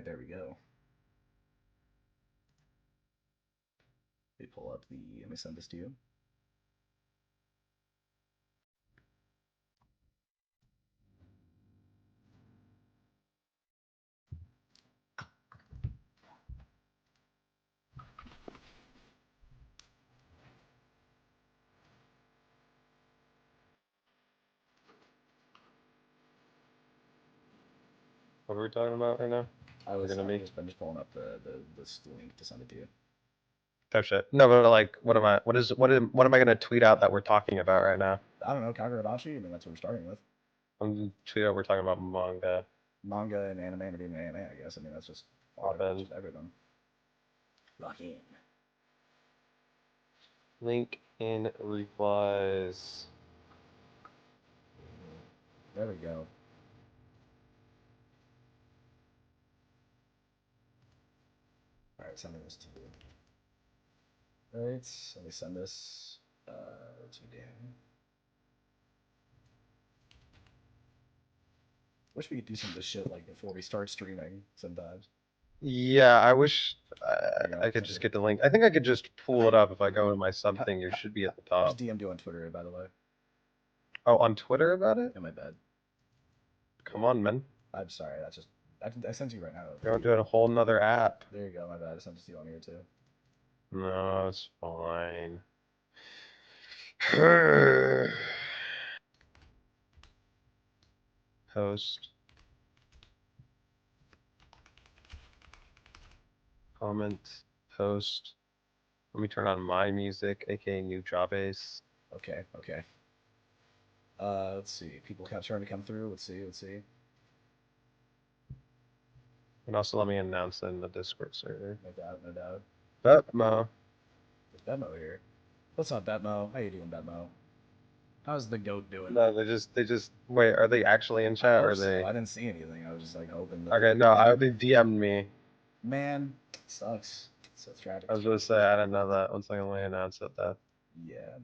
there we go. Let me pull up the. Let me send this to you. What are we talking about right now? I'm just pulling up this link to send it to you. Type shit. No, but like, what am I gonna tweet out that we're talking about right now? I don't know, Kagurabachi. I mean, that's what we're starting with. I'm tweet out we're talking about manga. Manga and anime and even anime, I guess. I mean, that's just everything. Lock in. Link in replies. There we go. All right, sending this to you. All right, let me send this to Dan. Wish we could do some of this shit like before we start streaming sometimes. Yeah, I wish I could just get the link. I think I could just pull it up if I go to my something. You should be at the I top. just DM'd you on Twitter, by the way. Oh, on Twitter about it? Yeah, my bad. Come on, man. I'm sorry. That's just I sent you right now. You're doing a whole nother app. There you go. My bad. I sent it to you on here too. No, it's fine. Host. Comment. Post. Let me turn on my music, aka new job base. Okay. Let's see. People starting to come through. Let's see. And also let me announce in the Discord server. No doubt. Betmo. There's Betmo here. What's up, Betmo? How you doing, Betmo? How's the goat doing? No, they just wait. Are they actually in chat? Or are they? I didn't see anything. I was just like hoping. Okay, no, they DM'd me. Man, sucks. So tragic. I was gonna say I didn't know that. One second, let me announce it though. Yeah.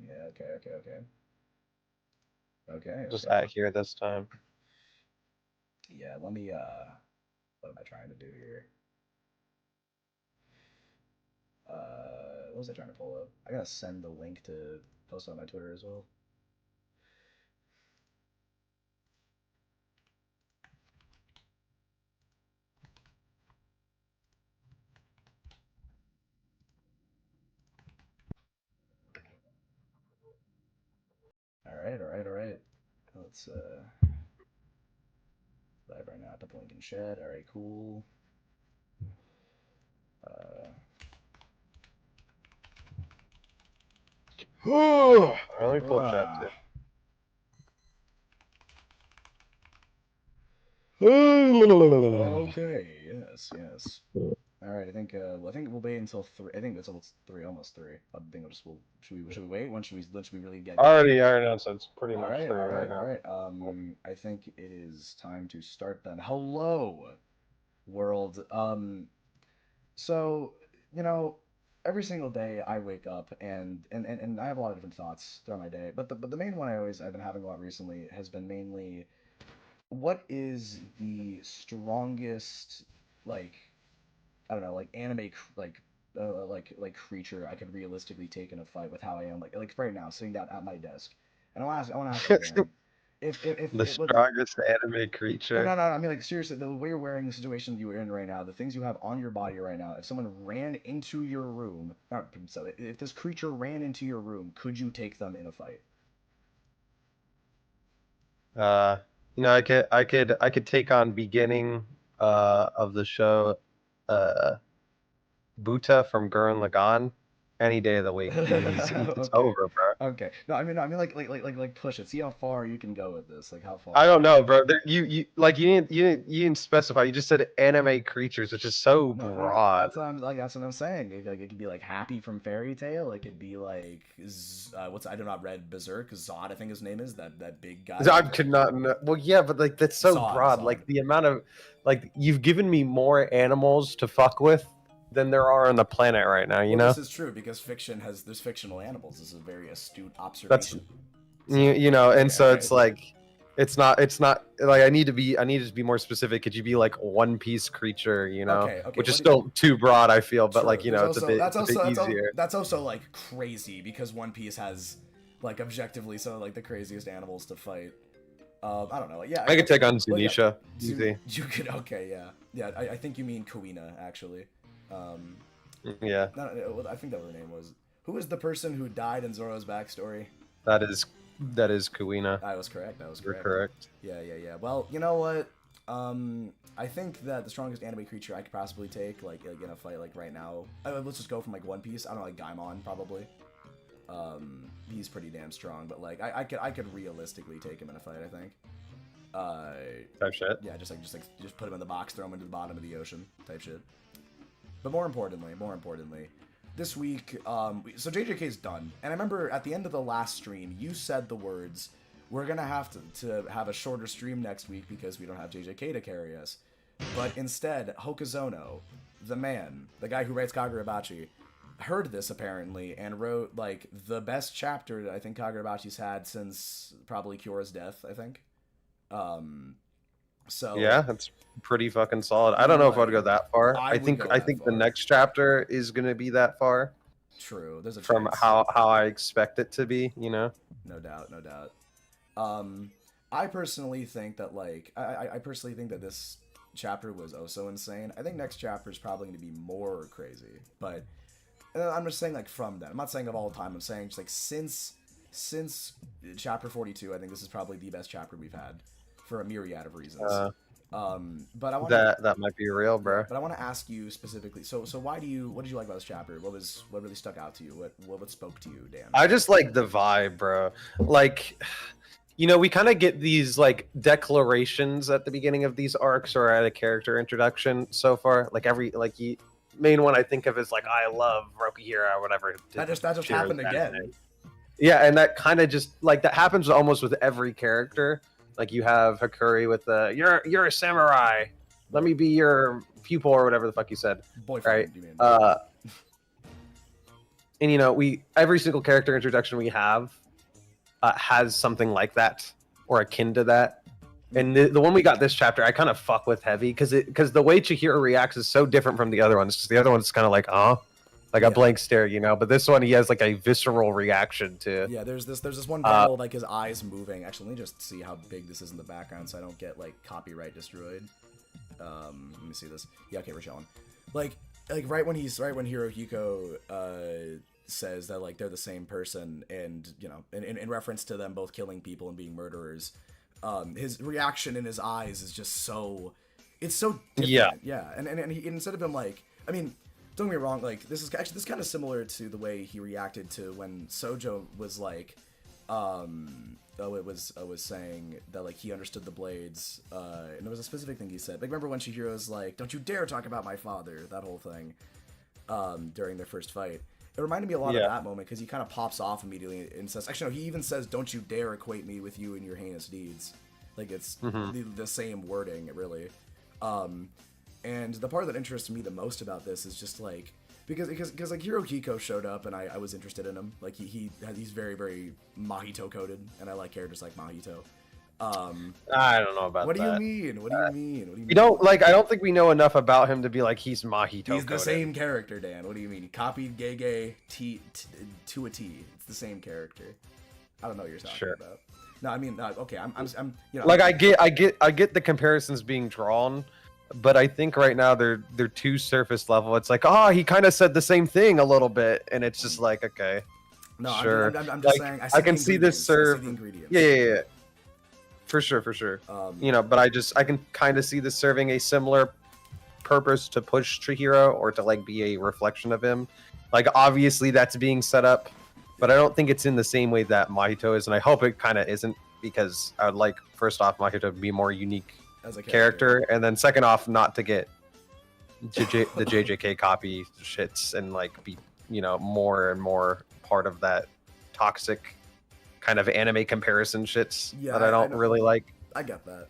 Okay. Just at here this time. Yeah. Let me. What am I trying to do here? What was I trying to pull up? I gotta send the link to post on my Twitter as well. All right. Let's live right now. Put the link in chat. All right, cool. Let me pull chat too. Okay. Yes. All right. I think we'll wait until 3. I think it's almost 3, almost 3. I think should we wait? When should we really get? Already announced. It's pretty much 3 right now. All right. I think it is time to start then. Hello, world. So every single day I wake up and I have a lot of different thoughts throughout my day, but the main one I've been having a lot recently has been mainly what is the strongest, like, I don't know, like anime like creature I could realistically take in a fight with how I am, like right now sitting down at my desk. And I want to ask you, Dan, if The strongest anime creature. no, I mean, like, seriously, the way you're wearing, the situation you're in right now, the things you have on your body right now, if someone ran into your room, so if this creature ran into your room, could you take them in a fight? I could take on beginning of the show Buta from Gurren Lagann any day of the week. It's over, bro. Okay. No, I mean, like push it. See how far you can go with this. Like how far. I don't know, bro. You didn't specify. You just said anime creatures, which is so broad. That's what I'm saying. It could be like Happy from Fairy Tail. It could be like I do not read Berserk. Zod, I think his name is that big guy. Zod could not. Well, yeah, but like that's so broad. Zod. Like the amount of you've given me more animals to fuck with than there are on the planet right now. You know. This is true because there's fictional animals. This is a very astute observation. That's so it's like It's not like I need to be more specific. Could you be like One Piece creature, Okay, which is what do you, still too broad, I feel, but true. like, There's it's a also bit easier. that's also like crazy because One Piece has like objectively some of like the craziest animals to fight. I don't know. Yeah, I could take on well, yeah, Zunisha. Easy. you could. Okay, yeah, yeah. I think you mean Kuina actually. Yeah. No, I think that what her name was. Who was the person who died in Zoro's backstory? That is Kuina. I was correct. That was You're correct. correct. Yeah. Well, you know what? I think that the strongest anime creature I could possibly take, like in a fight, like right now, let's just go from like One Piece. I don't know, like Gaimon probably. He's pretty damn strong, but like I could realistically take him in a fight. I think. Type shit. Yeah, just put him in the box, throw him into the bottom of the ocean, type shit. But more importantly, this week, so JJK's done, and I remember at the end of the last stream, you said the words, "We're gonna have to have a shorter stream next week because we don't have JJK to carry us." But instead, Hokazono, the man, the guy who writes Kagurabachi, heard this apparently and wrote like the best chapter that I think Kagurabachi's had since probably Kyora's death. I think. So yeah, that's pretty fucking solid. I don't know if I'd go that far. I think the next chapter is gonna be that far. True. There's a from chance. how I expect it to be, No doubt. I personally think that like I personally think that this chapter was oh so insane. I think next chapter is probably going to be more crazy, but I'm just saying like from then. I'm not saying of all time. I'm saying just like since chapter 42, I think this is probably the best chapter we've had for a myriad of reasons. But I want that might be real, bro. But I want to ask you specifically. So what did you like about this chapter? What really stuck out to you? What spoke to you, Dan? I just like the vibe, bro. Like, we kind of get these like declarations at the beginning of these arcs or at a character introduction so far. Like main one I think of is like I love Rokihira or whatever. That just happened again. Yeah, and that kind of just like that happens almost with every character. Like you have Hakuri with the you're a samurai. Let me be your pupil or whatever the fuck you said. Boyfriend, right? You mean. And every single character introduction we have has something like that or akin to that. And the one we got this chapter, I kind of fuck with heavy because the way Chihiro reacts is so different from the other ones. Because the other one's kind of like, like a blank stare, But this one, he has like a visceral reaction to. Yeah, there's this one battle like his eyes moving. Actually, let me just see how big this is in the background so I don't get like copyright destroyed. Let me see this. Yeah, okay, we're showing. Like right when Hirohiko says that like they're the same person, and in reference to them both killing people and being murderers, his reaction in his eyes is just so different. Yeah, and he, instead of him like, I mean, don't get me wrong, like this is kind of similar to the way he reacted to when Sojo was like, was saying that like he understood the blades, and there was a specific thing he said. Like remember when Chihiro's like, "Don't you dare talk about my father," that whole thing, during their first fight. It reminded me a lot of that moment because he kind of pops off immediately and says, actually no, he even says, "Don't you dare equate me with you and your heinous deeds." Like it's the same wording, really. And the part that interests me the most about this is just like because like Hirohiko showed up and I was interested in him. Like he's very very Mahito coded, and I like characters like Mahito. I don't know about that. What do you mean? What do you mean? We don't like. I don't think we know enough about him to be like he's Mahito. He's the same character, Dan. What do you mean? He copied Gege to a T. It's the same character. I don't know what you're talking about. No, I mean, okay. I'm like I get the comparisons being drawn, but I think right now they're too surface level. It's like, he kind of said the same thing a little bit, and it's just like, okay, no, sure. I'm just saying. I can see this serve. Yeah. For sure. But I can kind of see this serving a similar purpose to push Chihiro or to like be a reflection of him. Like obviously that's being set up, but I don't think it's in the same way that Mahito is, and I hope it kind of isn't, because I would like first off Mahito to be more unique as a character, and then second off not to get the JJK copy shits and like be more and more part of that toxic kind of anime comparison shits that I don't really like. I get that.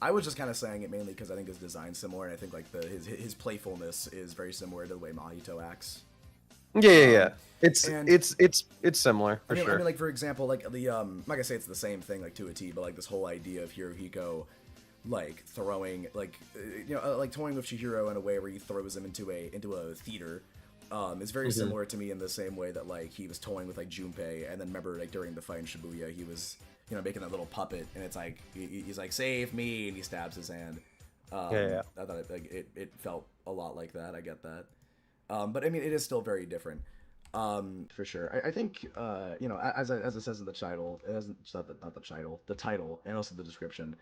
I was just kind of saying it mainly because I think his design's similar, and I think like his playfulness is very similar to the way Mahito acts. Yeah. And It's similar for sure. I mean, like for example, like the I'm not gonna say it's the same thing like to a T, but like this whole idea of Hirohiko like throwing like like toying with Chihiro in a way where he throws him into a theater is very similar to me in the same way that like he was toying with like Junpei, and then remember like during the fight in Shibuya he was making that little puppet, and it's like he's like save me, and he stabs his hand. I thought it felt a lot like that. I get that, but I mean it is still very different. For sure. I think as it says in the title, it hasn't not the title, the title, and also the description.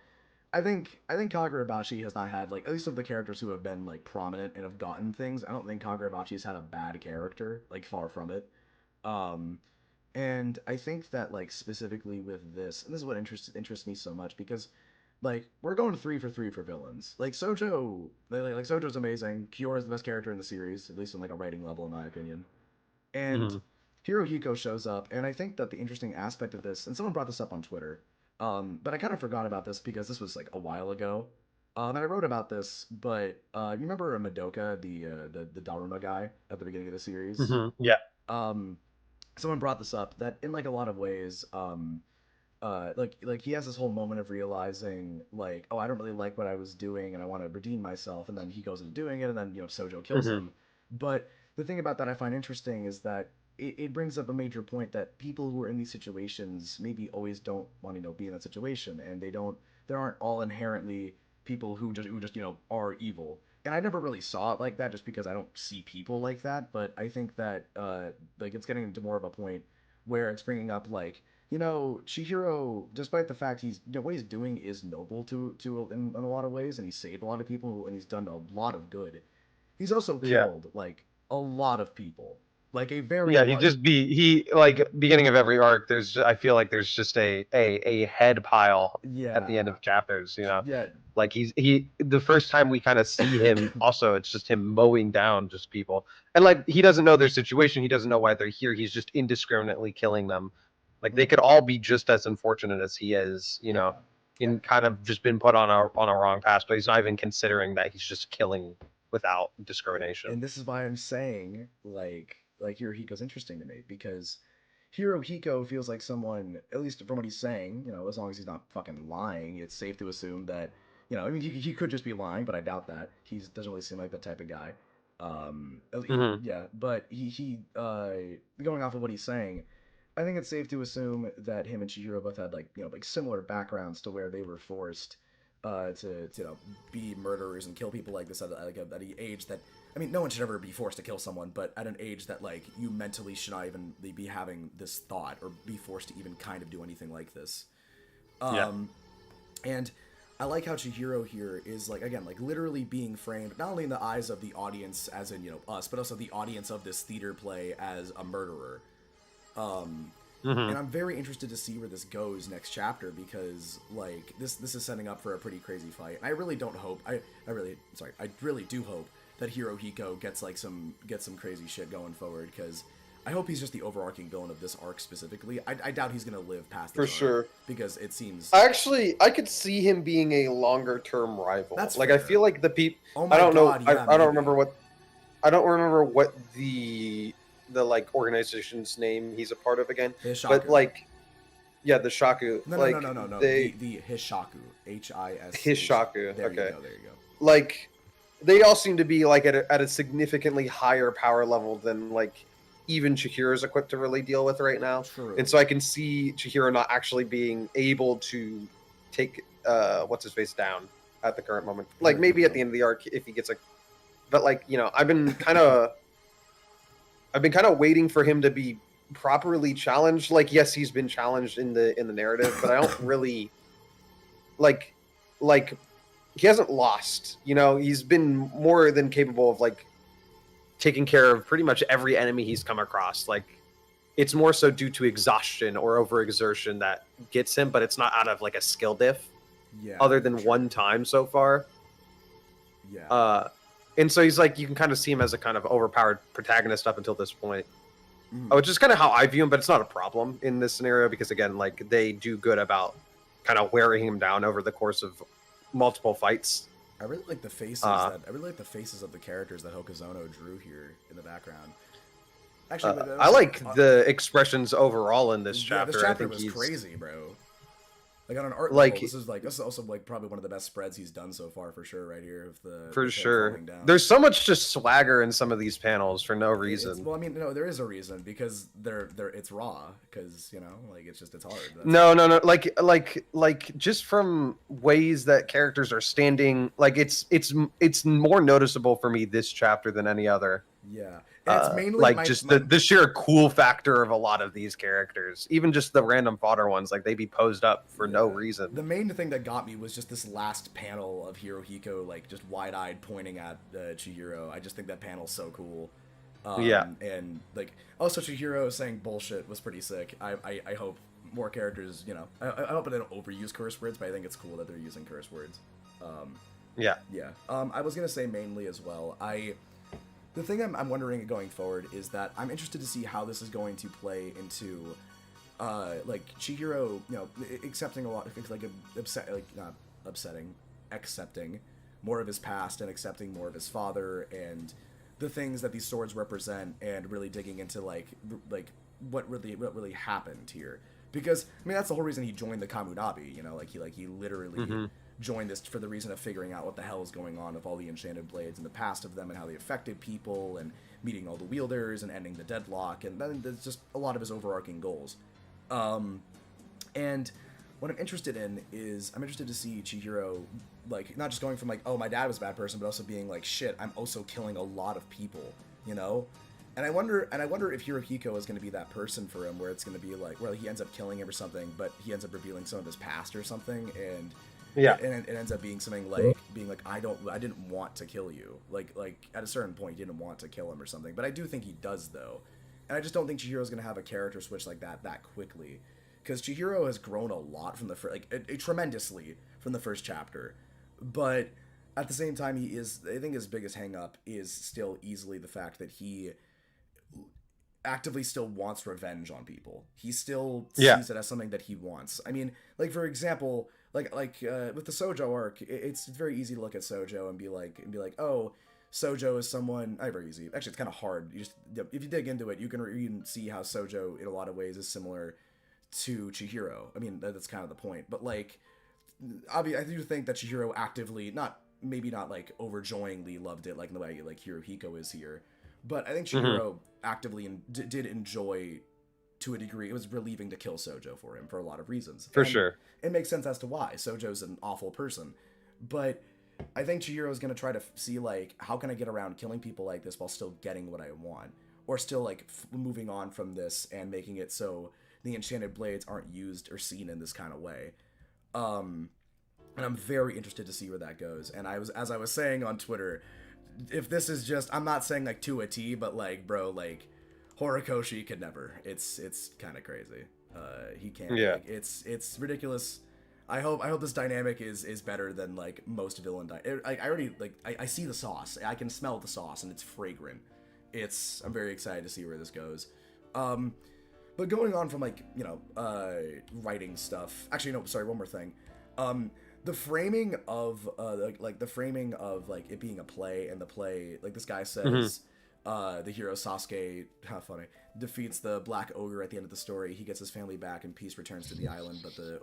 I think Kagurabachi has not had like, at least of the characters who have been like prominent and have gotten things. I don't think Kagurabachi's had a bad character, like far from it. Um, and I think that like specifically with this, and this is what interests me so much because like we're going 3 for 3 for villains. Like Sojo, like Sojo's amazing. Kyora's the best character in the series, at least on like a writing level, in my opinion. And Hirohiko shows up, and I think that the interesting aspect of this, and someone brought this up on Twitter, but I kind of forgot about this because this was like a while ago. And I wrote about this, but you remember Madoka, the Daruma guy at the beginning of the series? Yeah. Um, Someone brought this up that in like a lot of ways, like he has this whole moment of realizing like, oh, I don't really like what I was doing, and I want to redeem myself, and then he goes into doing it, and then Sojo kills him. But the thing about that I find interesting is that it brings up a major point that people who are in these situations maybe always don't want to be in that situation, and there aren't all inherently people who just are evil. And I never really saw it like that just because I don't see people like that, but I think that like it's getting into more of a point where it's bringing up like, Chihiro, despite the fact he's, what he's doing is noble in a lot of ways, and he's saved a lot of people, and he's done a lot of good. He's also killed like a lot of people, like a very Yeah, he like beginning of every arc. I feel like there's just a head pile at the end of chapters. yeah Like the first time we kind of see him. Also, it's just him mowing down just people, and like he doesn't know their situation. He doesn't know why they're here. He's just indiscriminately killing them. Like they could all be just as unfortunate as he is. And kind of just been put on a wrong path, but he's not even considering that he's just killing without discrimination. And this is why I'm saying like Hirohiko's interesting to me, because Hirohiko feels like someone, at least from what he's saying, as long as he's not fucking lying, it's safe to assume that, I mean, he could just be lying, but I doubt that. He doesn't really seem like that type of guy. Yeah, but he going off of what he's saying, I think it's safe to assume that him and Chihiro both had like, like similar backgrounds to where they were forced to be murderers and kill people like this at an age that, I mean, no one should ever be forced to kill someone, but at an age that like you mentally should not even be having this thought or be forced to even kind of do anything like this. And I like how Chihiro here is like, again, like literally being framed not only in the eyes of the audience, as in us, but also the audience of this theater play as a murderer. And I'm very interested to see where this goes next chapter, because like this is setting up for a pretty crazy fight. And I really don't hope I really do hope that Hirohiko gets some crazy shit going forward, because I hope he's just the overarching villain of this arc specifically. I doubt he's gonna live past this for sure, because it seems I could see him being a longer term rival. That's like fair. I feel like the people. Oh my I don't God, know. yeah, I don't remember what the like organization's name he's a part of again. But like, yeah, the Shaku. No. The Hishaku. Hishaku. Hishaku. There Okay. you go. Like, they all seem to be like at a significantly higher power level than like even Chihiro's equipped to really deal with right now. True. And so I can see Chihiro not actually being able to take what's his face down at the current moment. Like maybe at the end of the arc if he gets a. But like I've been kind of waiting for him to be properly challenged. Like, yes, he's been challenged in the narrative, but I don't really like he hasn't lost. He's been more than capable of like taking care of pretty much every enemy he's come across. Like, it's more so due to exhaustion or overexertion that gets him, but it's not out of like a skill diff. Yeah. Other than one time so far. Yeah. And so he's like, you can kind of see him as a kind of overpowered protagonist up until this point, which is kind of how I view him, but it's not a problem in this scenario because, again, like they do good about kind of wearing him down over the course of multiple fights. I really like the faces. I really like the faces of the characters that Hokuzono drew here in the background. Actually, I like the expressions overall in this chapter. Yeah, this chapter I think was he's crazy, bro. Like on an art like level, this is also like probably one of the best spreads he's done so far for sure. Right here, of for him sure. falling down. There's so much just swagger in some of these panels for no reason. Well, I mean, no, there is a reason because it's raw because like it's hard. No. Like just from ways that characters are standing, like it's more noticeable for me this chapter than any other. Yeah, and it's mainly like the sheer cool factor of a lot of these characters, even just the random fodder ones, like they be posed up for no reason. The main thing that got me was just this last panel of Hirohiko, like just wide-eyed pointing at Chihiro. I just think that panel's so cool. And like also Chihiro saying bullshit was pretty sick. I hope more characters, I hope they don't overuse curse words, but I think it's cool that they're using curse words. Yeah. I was gonna say mainly as well. The thing I'm wondering going forward is that I'm interested to see how this is going to play into, like Chihiro, accepting a lot, accepting more of his past and accepting more of his father and the things that these swords represent, and really digging into like what really happened here. Because I mean that's the whole reason he joined the Kamurabi. He literally. Joined this for the reason of figuring out what the hell is going on with all the enchanted blades and the past of them and how they affected people and meeting all the wielders and ending the deadlock, and then there's just a lot of his overarching goals. And what I'm interested in is I'm interested to see Chihiro like not just going from like, oh, my dad was a bad person, but also being like, shit, I'm also killing a lot of people, And I wonder if Hirohiko is going to be that person for him, where it's going to be like, where he ends up killing him or something, but he ends up revealing some of his past or something, and it ends up being something like I didn't want to kill you. Like at a certain point, you didn't want to kill him or something. But I do think he does though, and I just don't think Chihiro's gonna have a character switch like that quickly, because Chihiro has grown a lot from the tremendously from the first chapter, but at the same time, I think his biggest hang up is still easily the fact that he actively still wants revenge on people. He still sees it as something that he wants. I mean, like for example. Like with the Sojo arc, it's very easy to look at Sojo and be like, oh, Sojo is someone. Very easy. Actually, it's kind of hard. If you dig into it, you can see how Sojo in a lot of ways is similar to Chihiro. I mean, that's kind of the point. But like, obviously, I do think that Chihiro actively, maybe not like overjoyingly loved it like in the way like Hirohiko is here, but I think Chihiro actively did enjoy. To a degree, it was relieving to kill Sojo for him for a lot of reasons. For sure. It makes sense as to why. Sojo's an awful person. But I think Chihiro is going to try to see, like, how can I get around killing people like this while still getting what I want? Or still, like, moving on from this and making it so the enchanted blades aren't used or seen in this kind of way. And I'm very interested to see where that goes. And as I was saying on Twitter, if this is just, I'm not saying, like, to a T, but, like, bro, like, Horikoshi could never. It's kind of crazy. He can't. Yeah. Like, it's ridiculous. I hope this dynamic is better than like most villain. I already I see the sauce. I can smell the sauce and it's fragrant. I'm very excited to see where this goes. But going on from like writing stuff. Actually, no. Sorry. One more thing. The framing of the framing of like it being a play, and the play, like this guy says. The hero Sasuke, how funny, defeats the Black Ogre at the end of the story. He gets his family back and peace returns to the island, but the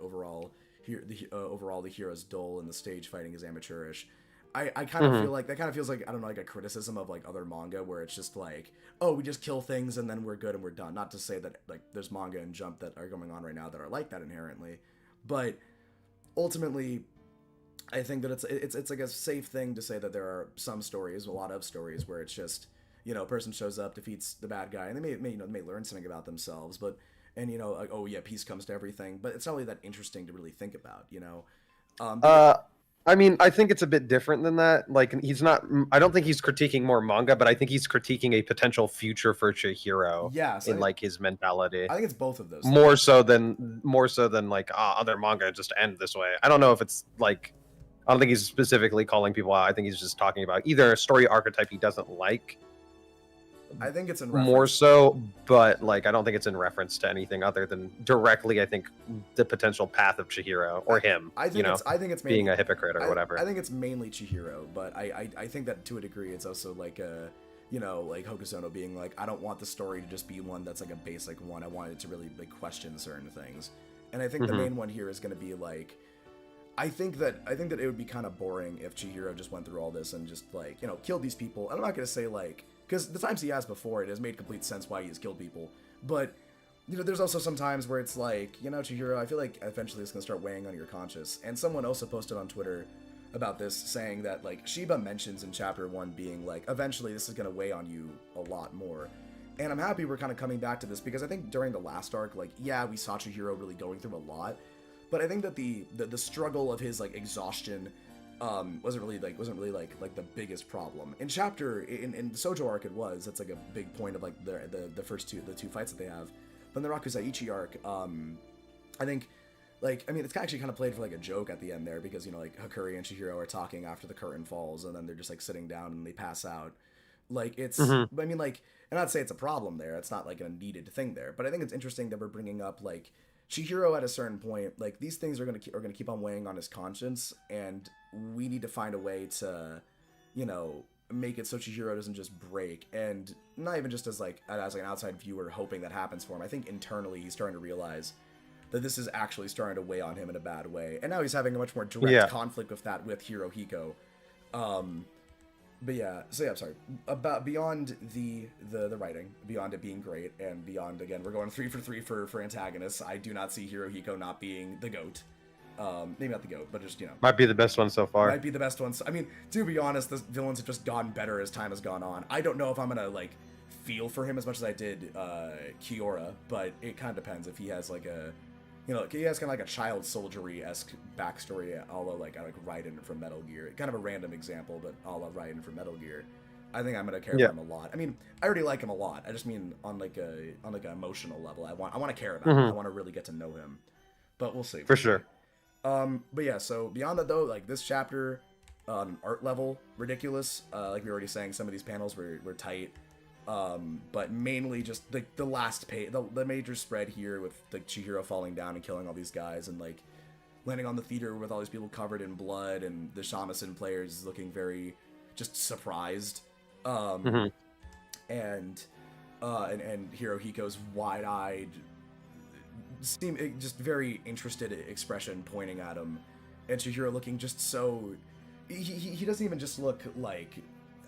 hero's dull and the stage fighting is amateurish. I kind of feel like that kind of feels like, I don't know, like a criticism of like other manga where it's just like, oh, we just kill things and then we're good and we're done. Not to say that like there's manga and Jump that are going on right now that are like that inherently, but ultimately I think that it's like a safe thing to say that there are some stories, a lot of stories where it's just, a person shows up, defeats the bad guy, and they may learn something about themselves, but like, oh yeah, peace comes to everything, but it's not really that interesting to really think about, I mean, I think it's a bit different than that. Like, I don't think he's critiquing more manga, but I think he's critiquing a potential future for Chihiro. Yes, in like his mentality. I think it's both of those. More so than like other manga just end this way. I don't know if it's like, I don't think he's specifically calling people out. I think he's just talking about either a story archetype he doesn't like. I think it's in reference. More so, but like I don't think it's in reference to anything other than directly. I think the potential path of Chihiro or him. I think it's mainly, being a hypocrite or whatever. I think it's mainly Chihiro, but I think that to a degree it's also like a you know, like Hokusono being like, I don't want the story to just be one that's like a basic one. I want it to really like question certain things. And I think the main one here is going to be like, I think that it would be kind of boring if Chihiro just went through all this and just like, you know, killed these people. And I'm not going to say like, because the times he has before, it has made complete sense why he has killed people. But, you know, there's also some times where it's like, you know, Chihiro, I feel like eventually it's going to start weighing on your conscience. And someone also posted on Twitter about this, saying that, like, Shiba mentions in Chapter 1 being like, eventually this is going to weigh on you a lot more. And I'm happy we're kind of coming back to this, because I think during the last arc, like, yeah, we saw Chihiro really going through a lot. But I think that the struggle of his like exhaustion wasn't really like the biggest problem. In the Sojo arc, it was. That's like a big point of like the first two fights that they have. But in the Rakusaichi arc, I think, like, I mean, it's actually kind of played for like a joke at the end there, because, you know, like Hakuri and Chihiro are talking after the curtain falls, and then they're just like sitting down and they pass out. Like, it's, I mean, like, and I'd say it's a problem there. It's not like a needed thing there. But I think it's interesting that we're bringing up like Chihiro at a certain point, like, these things are gonna keep on weighing on his conscience, and we need to find a way to, you know, make it so Chihiro doesn't just break. And not even just as like an outside viewer hoping that happens for him. I think internally he's starting to realize that this is actually starting to weigh on him in a bad way, and now he's having a much more direct conflict with that with Hirohiko. But yeah, so yeah, I'm sorry. About beyond the writing, beyond it being great, and beyond, again, we're going 3 for 3 for antagonists. I do not see Hirohiko not being the GOAT. Maybe not the GOAT, but just, you know, might be the best one so far. Might be the best one. I mean, to be honest, the villains have just gotten better as time has gone on. I don't know if I'm gonna like feel for him as much as I did Kiora, but it kind of depends if he has like a, you know, he has kind of like a child soldiery-esque backstory, a la like Raiden from Metal Gear. Kind of a random example, but a la Raiden from Metal Gear. I think I'm gonna care about him a lot. I mean, I already like him a lot. I just mean on like an emotional level. I want to care about him. I want to really get to know him. But we'll see. For sure. But yeah, so beyond that though, like this chapter, art level, ridiculous. Like we were already saying, some of these panels were tight. But mainly just the last page, the major spread here with the Chihiro falling down and killing all these guys, and like landing on the theater with all these people covered in blood, and the shamisen players looking very just surprised. And Hirohiko's wide-eyed, just very interested expression pointing at him, and Chihiro looking just so, he doesn't even just look like,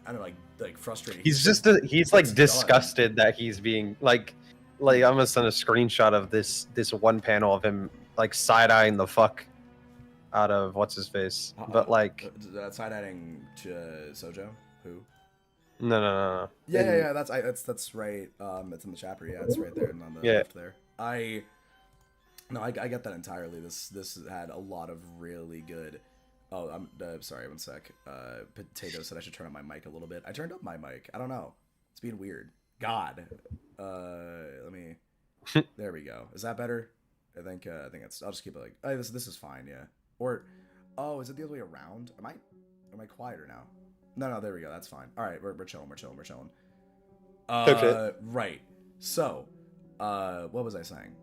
I don't know, like frustrated. He's like disgusted that he's being like I'm gonna send a screenshot of this one panel of him like side-eyeing the fuck out of what's his face, but like side-eyeing to Sojo, who? No. Yeah. That's right. It's in the chapter. Yeah, it's right there and on the left there. I get that entirely. This had a lot of really good. Oh, I'm sorry. One sec. Potato said I should turn up my mic a little bit. I turned up my mic. I don't know. It's being weird. God. Let me. There we go. Is that better? I think it's. I'll just keep it like. Oh, this is fine. Yeah. Or, oh, is it the other way around? Am I quieter now? No. There we go. That's fine. All right. We're chilling. Okay. Right. So, what was I saying?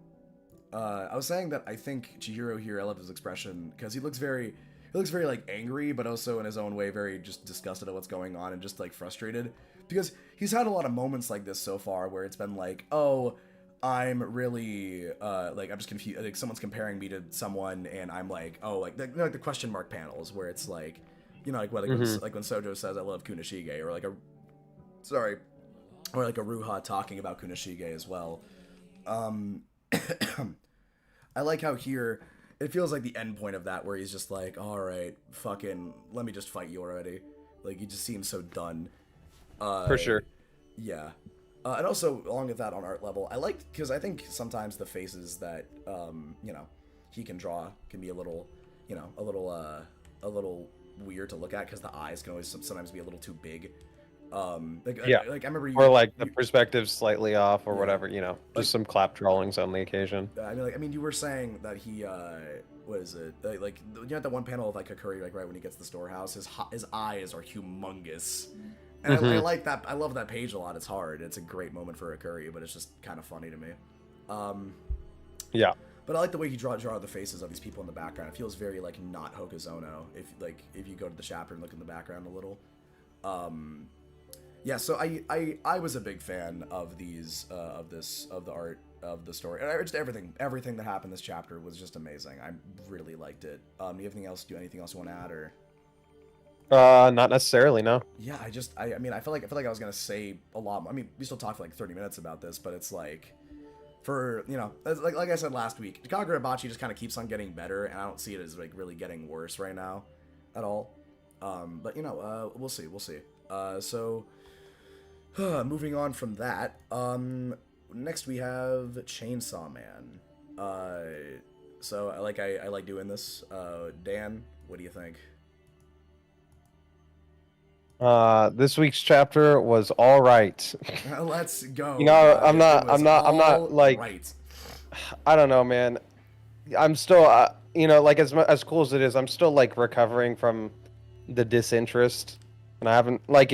I was saying that I think Chihiro here, I love his expression, because he looks very like angry, but also in his own way very just disgusted at what's going on and just like frustrated, because he's had a lot of moments like this so far where it's been like, oh, I'm really like, I'm just confused, like someone's comparing me to someone, and I'm like, oh, like the question mark panels where it's like, you know, like when Sojo says I love Kunishige, or like or like a Ruha talking about Kunishige as well. I like how here it feels like the end point of that, where he's just like, all right, fucking, let me just fight you already. Like, he just seems so done. For sure. Yeah. And also, along with that on art level, I like, because I think sometimes the faces that, you know, he can draw can be a little weird to look at, because the eyes can always sometimes be a little too big. Like I remember you, or like the perspective slightly off, or whatever, you know, just some clap drawings on the occasion. I mean, you were saying that he, what is it? Like, you know, that one panel of like Kakuri, like right when he gets to the storehouse, his eyes are humongous, and I like that. I love that page a lot. It's hard. It's a great moment for Kakuri, but it's just kind of funny to me. Yeah. But I like the way he draw the faces of these people in the background. It feels very like not Hokuzono. If you go to the chapter and look in the background a little. Yeah, so I was a big fan of these of the art of the story, and just everything that happened this chapter was just amazing. I really liked it. Do you have anything else? Anything else you want to add, or? Not necessarily, no. Yeah, I mean, I feel like I was gonna say a lot. I mean, we still talked for like 30 minutes about this, but it's like, for like I said last week, Kagurabachi just kind of keeps on getting better, and I don't see it as like really getting worse right now, at all. But we'll see. So. Moving on from that, next we have Chainsaw Man. So I like doing this. Dan, what do you think? This week's chapter was all right. Let's go. I'm not like, right. I don't know, man. I'm still, like as cool as it is, I'm still like recovering from the disinterest. And I haven't, don't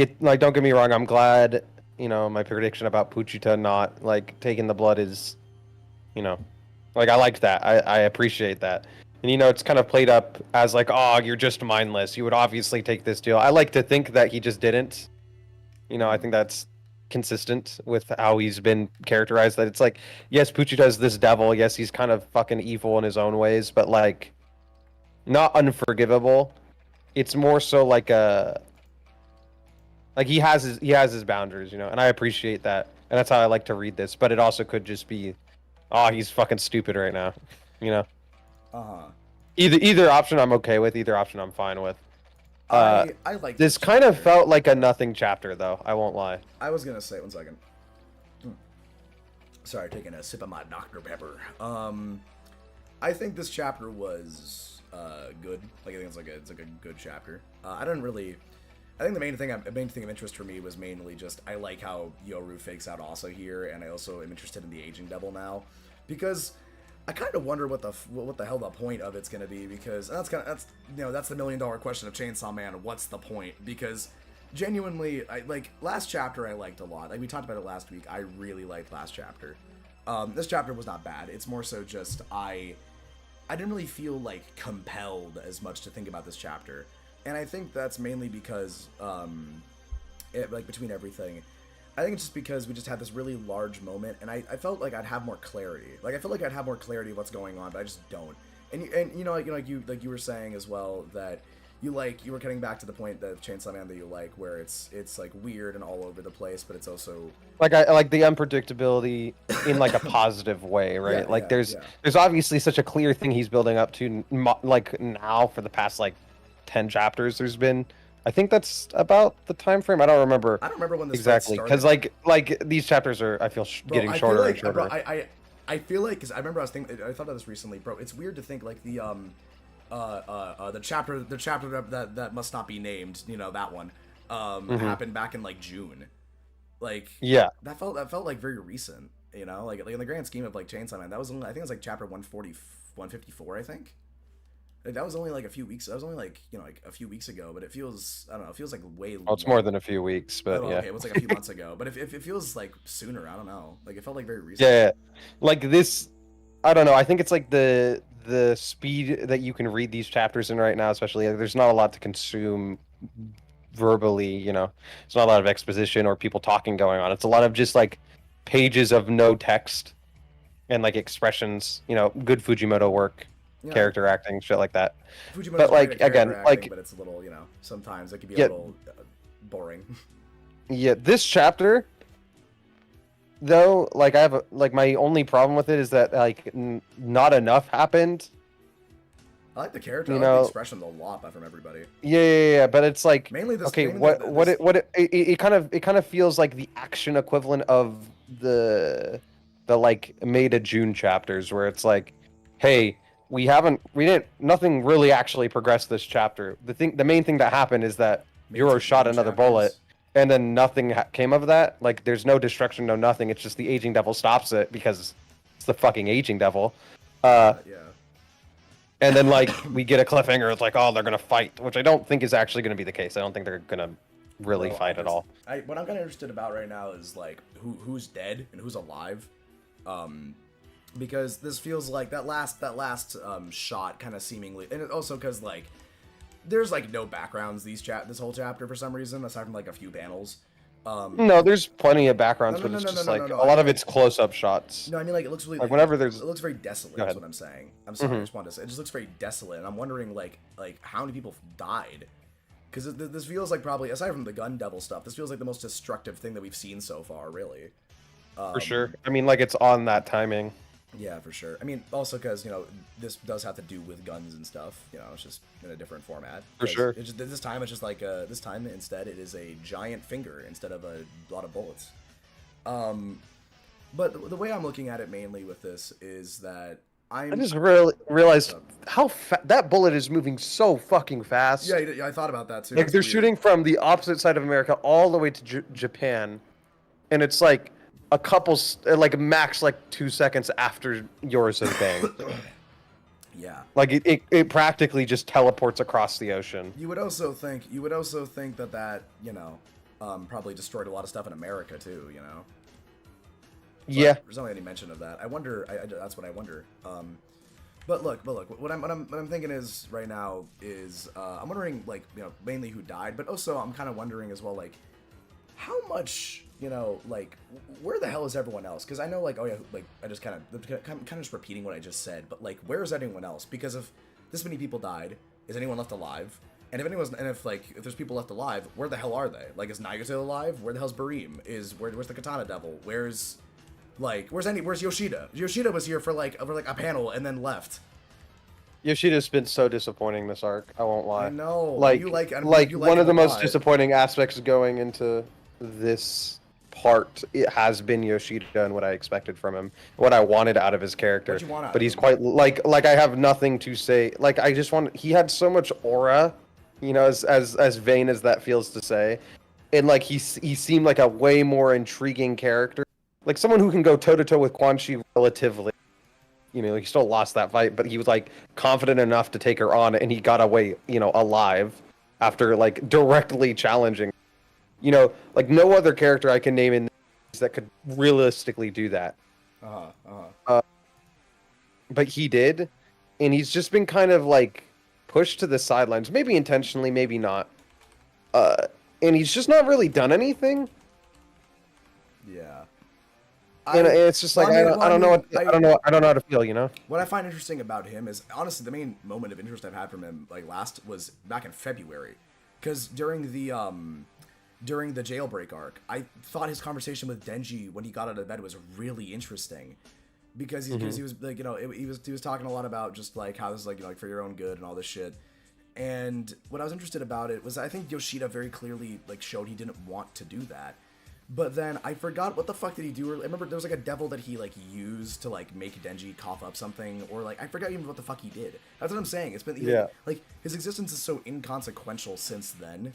get me wrong, I'm glad, my prediction about Puchita not, taking the blood is, I liked that. I appreciate that. And, it's kind of played up as, oh, you're just mindless. You would obviously take this deal. I like to think that he just didn't. I think that's consistent with how he's been characterized. That it's yes, Puchita is this devil. Yes, he's kind of fucking evil in his own ways, but, not unforgivable. It's more so he has his boundaries, and I appreciate that, and that's how I like to read this. But it also could just be, oh, he's fucking stupid right now, Either option I'm okay with. Either option I'm fine with. I like this kind of felt like a nothing chapter, though. I won't lie. I was gonna say, 1 second. Sorry, taking a sip of my Dr. Pepper. I think this chapter was good. I think it's a good chapter. I think the main thing of interest for me was mainly just I like how Yoru fakes out Asa here, and I also am interested in the aging devil now, because I kind of wonder what the hell the point of it's gonna be, because that's the $1 million question of Chainsaw Man. What's the point? Because genuinely, last chapter I liked a lot. We talked about it last week. I really liked last chapter. This chapter was not bad. It's more so just I didn't really feel compelled as much to think about this chapter. And I think that's mainly because, between everything, I think it's just because we just had this really large moment, and I felt like I'd have more clarity. I feel like I'd have more clarity of what's going on, but I just don't. And you were saying as well that you were getting back to the point that Chainsaw Man that you like, where it's weird and all over the place, but it's also I like the unpredictability in a positive way, right? There's obviously such a clear thing he's building up to, now for the past 10 chapters there's been. I think that's about the time frame. I don't remember when this exactly, because these chapters are, I feel, getting shorter and shorter. Bro, I feel like, because I remember I thought about this recently, bro. It's weird to think the chapter that must not be named, that one happened back in June. Yeah, that felt very recent, in the grand scheme of Chainsaw Man. That was only, I think it was chapter 140, 154, I think. That was only a few weeks. That was only a few weeks ago. But it feels, I don't know. It feels way. Oh, it's more than a few weeks, but yeah. Okay, it was a few months ago. But if it feels sooner, I don't know. It felt very recent. Yeah, this, I don't know. I think it's the speed that you can read these chapters in right now, especially there's not a lot to consume verbally. It's not a lot of exposition or people talking going on. It's a lot of just pages of no text and expressions. Good Fujimoto work. Yeah. Character acting, shit like that. Fujimoto's but again, acting, but it's a little, sometimes it can be a little boring. Yeah, this chapter, though, I have my only problem with it is that not enough happened. I like the character. I like the expressions a lot from everybody. Yeah, but it's mainly this. Okay, it kind of feels like the action equivalent of the May to June chapters, where it's hey. Nothing really actually progressed this chapter. The main thing that happened is that Yoro shot another bullet, and then nothing came of that. There's no destruction, no nothing. It's just the aging devil stops it because it's the fucking aging devil. Yeah. And then we get a cliffhanger. It's oh, they're gonna fight, which I don't think is actually gonna be the case. I don't think they're gonna really fight at all. What I'm kind of interested about right now is who's dead and who's alive. Because this feels like that last shot kind of seemingly, and also because there's no backgrounds this whole chapter for some reason, aside from a few panels. No, there's plenty of backgrounds, No, but no, it's no, no, just no, like no, no. a lot of it's close-up shots. No, I mean like it looks really like whenever there's it looks very desolate. That's what I'm saying. I'm sorry, I just wanted to say it just looks very desolate, and I'm wondering like how many people died, because this feels like probably aside from the gun devil stuff, this feels like the most destructive thing that we've seen so far, really. For sure. I mean, like it's on that timing. Yeah, for sure. I mean, also because this does have to do with guns and stuff. It's just in a different format. For sure. It's just, this time it's just like this time instead it is a giant finger instead of a lot of bullets. But the way I'm looking at it mainly with this is that I just really realized how that bullet is moving so fucking fast. Yeah, I thought about that too. Like they're shooting from the opposite side of America all the way to Japan, and it's like a couple, like max, like 2 seconds after yours has banged. Yeah. Like it practically just teleports across the ocean. You would also think that probably destroyed a lot of stuff in America too. Yeah. There's only any mention of that. I wonder. That's what I wonder. But look. What I'm thinking is right now is I'm wondering mainly who died, but also I'm kind of wondering as well how much where the hell is everyone else? Because I know I just kind of just repeating what I just said, but where is anyone else? Because if this many people died, is anyone left alive? And if there's people left alive, where the hell are they? Is Nagase alive? Where the hell's Bareem? Where's the Katana Devil? Where's Yoshida? Yoshida was here for a panel and then left. Yoshida's been so disappointing this arc. I won't lie. I know. One of the most disappointing aspects going into this part, it has been Yoshida and what I expected from him, what I wanted out of his character. What you want out but of he's him? quite I have nothing to say. I just want. He had so much aura, as vain as that feels to say, and he seemed like a way more intriguing character, like someone who can go toe to toe with Quan Chi relatively. He still lost that fight, but he was confident enough to take her on, and he got away, alive after directly challenging. No other character I can name in this that could realistically do that. But he did, and he's just been kind of pushed to the sidelines, maybe intentionally, maybe not. And he's just not really done anything. Yeah. And it's just I don't know how to feel. What I find interesting about him is honestly the main moment of interest I've had from him last was back in February, because during the jailbreak arc, I thought his conversation with Denji when he got out of bed was really interesting, because he was he was talking a lot about just how this is for your own good and all this shit. And what I was interested about it was I think Yoshida very clearly showed he didn't want to do that. But then I forgot what the fuck did he do. I remember there was a devil that he used to make Denji cough up something, or I forgot even what the fuck he did. That's what I'm saying. It's been his existence is so inconsequential since then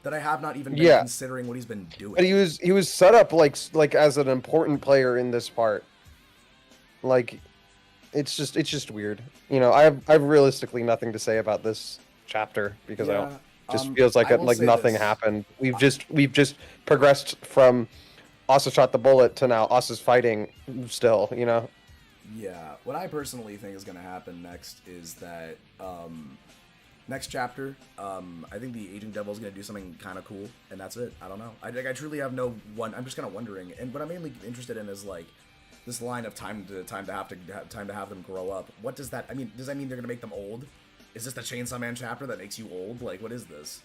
that I have not even been considering what he's been doing. But he was set up as an important player in this part. It's just weird. I have realistically nothing to say about this chapter because I don't. Just feels like nothing happened. We've just progressed from Asa shot the bullet to now Asa's fighting still. Yeah. What I personally think is gonna happen next is that next chapter, I think the Aging Devil is gonna do something kind of cool, and that's it. I don't know. I truly have no one. I'm just kind of wondering, and what I'm mainly interested in is this line of time to have them grow up. What does that? I mean, does that mean they're gonna make them old? Is this the Chainsaw Man chapter that makes you old? What is this?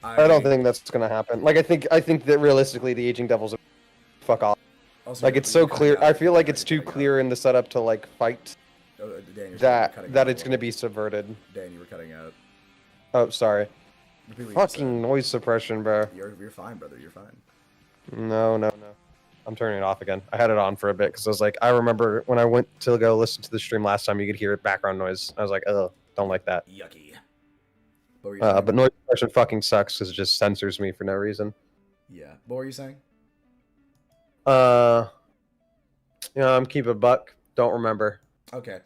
I don't think that's gonna happen. I think that realistically, the Aging Devil's a fuck off. Also, it's so clear. I feel like it's too clear in the setup to fight. Dan, that it's gonna be subverted. Dan, you were cutting out. Oh, sorry. Fucking noise suppression, bro. You're fine, brother. You're fine. No. I'm turning it off again. I had it on for a bit because I remember when I went to go listen to the stream last time, you could hear background noise. I was like, oh. Don't like that. Yucky. But noise suppression fucking sucks because it just censors me for no reason. Yeah. What were you saying? I'm keep a buck. Don't remember. Okay.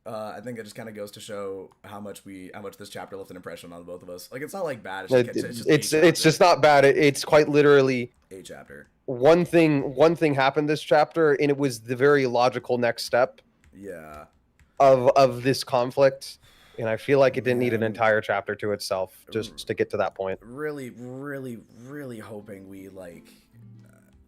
I think it just kind of goes to show how much this chapter left an impression on both of us. It's not bad. It's just not bad. It's quite literally a chapter. One thing happened this chapter, and it was the very logical next step. Yeah. Of this conflict. And I feel like it didn't need an entire chapter to itself just to get to that point. Really, really, really hoping we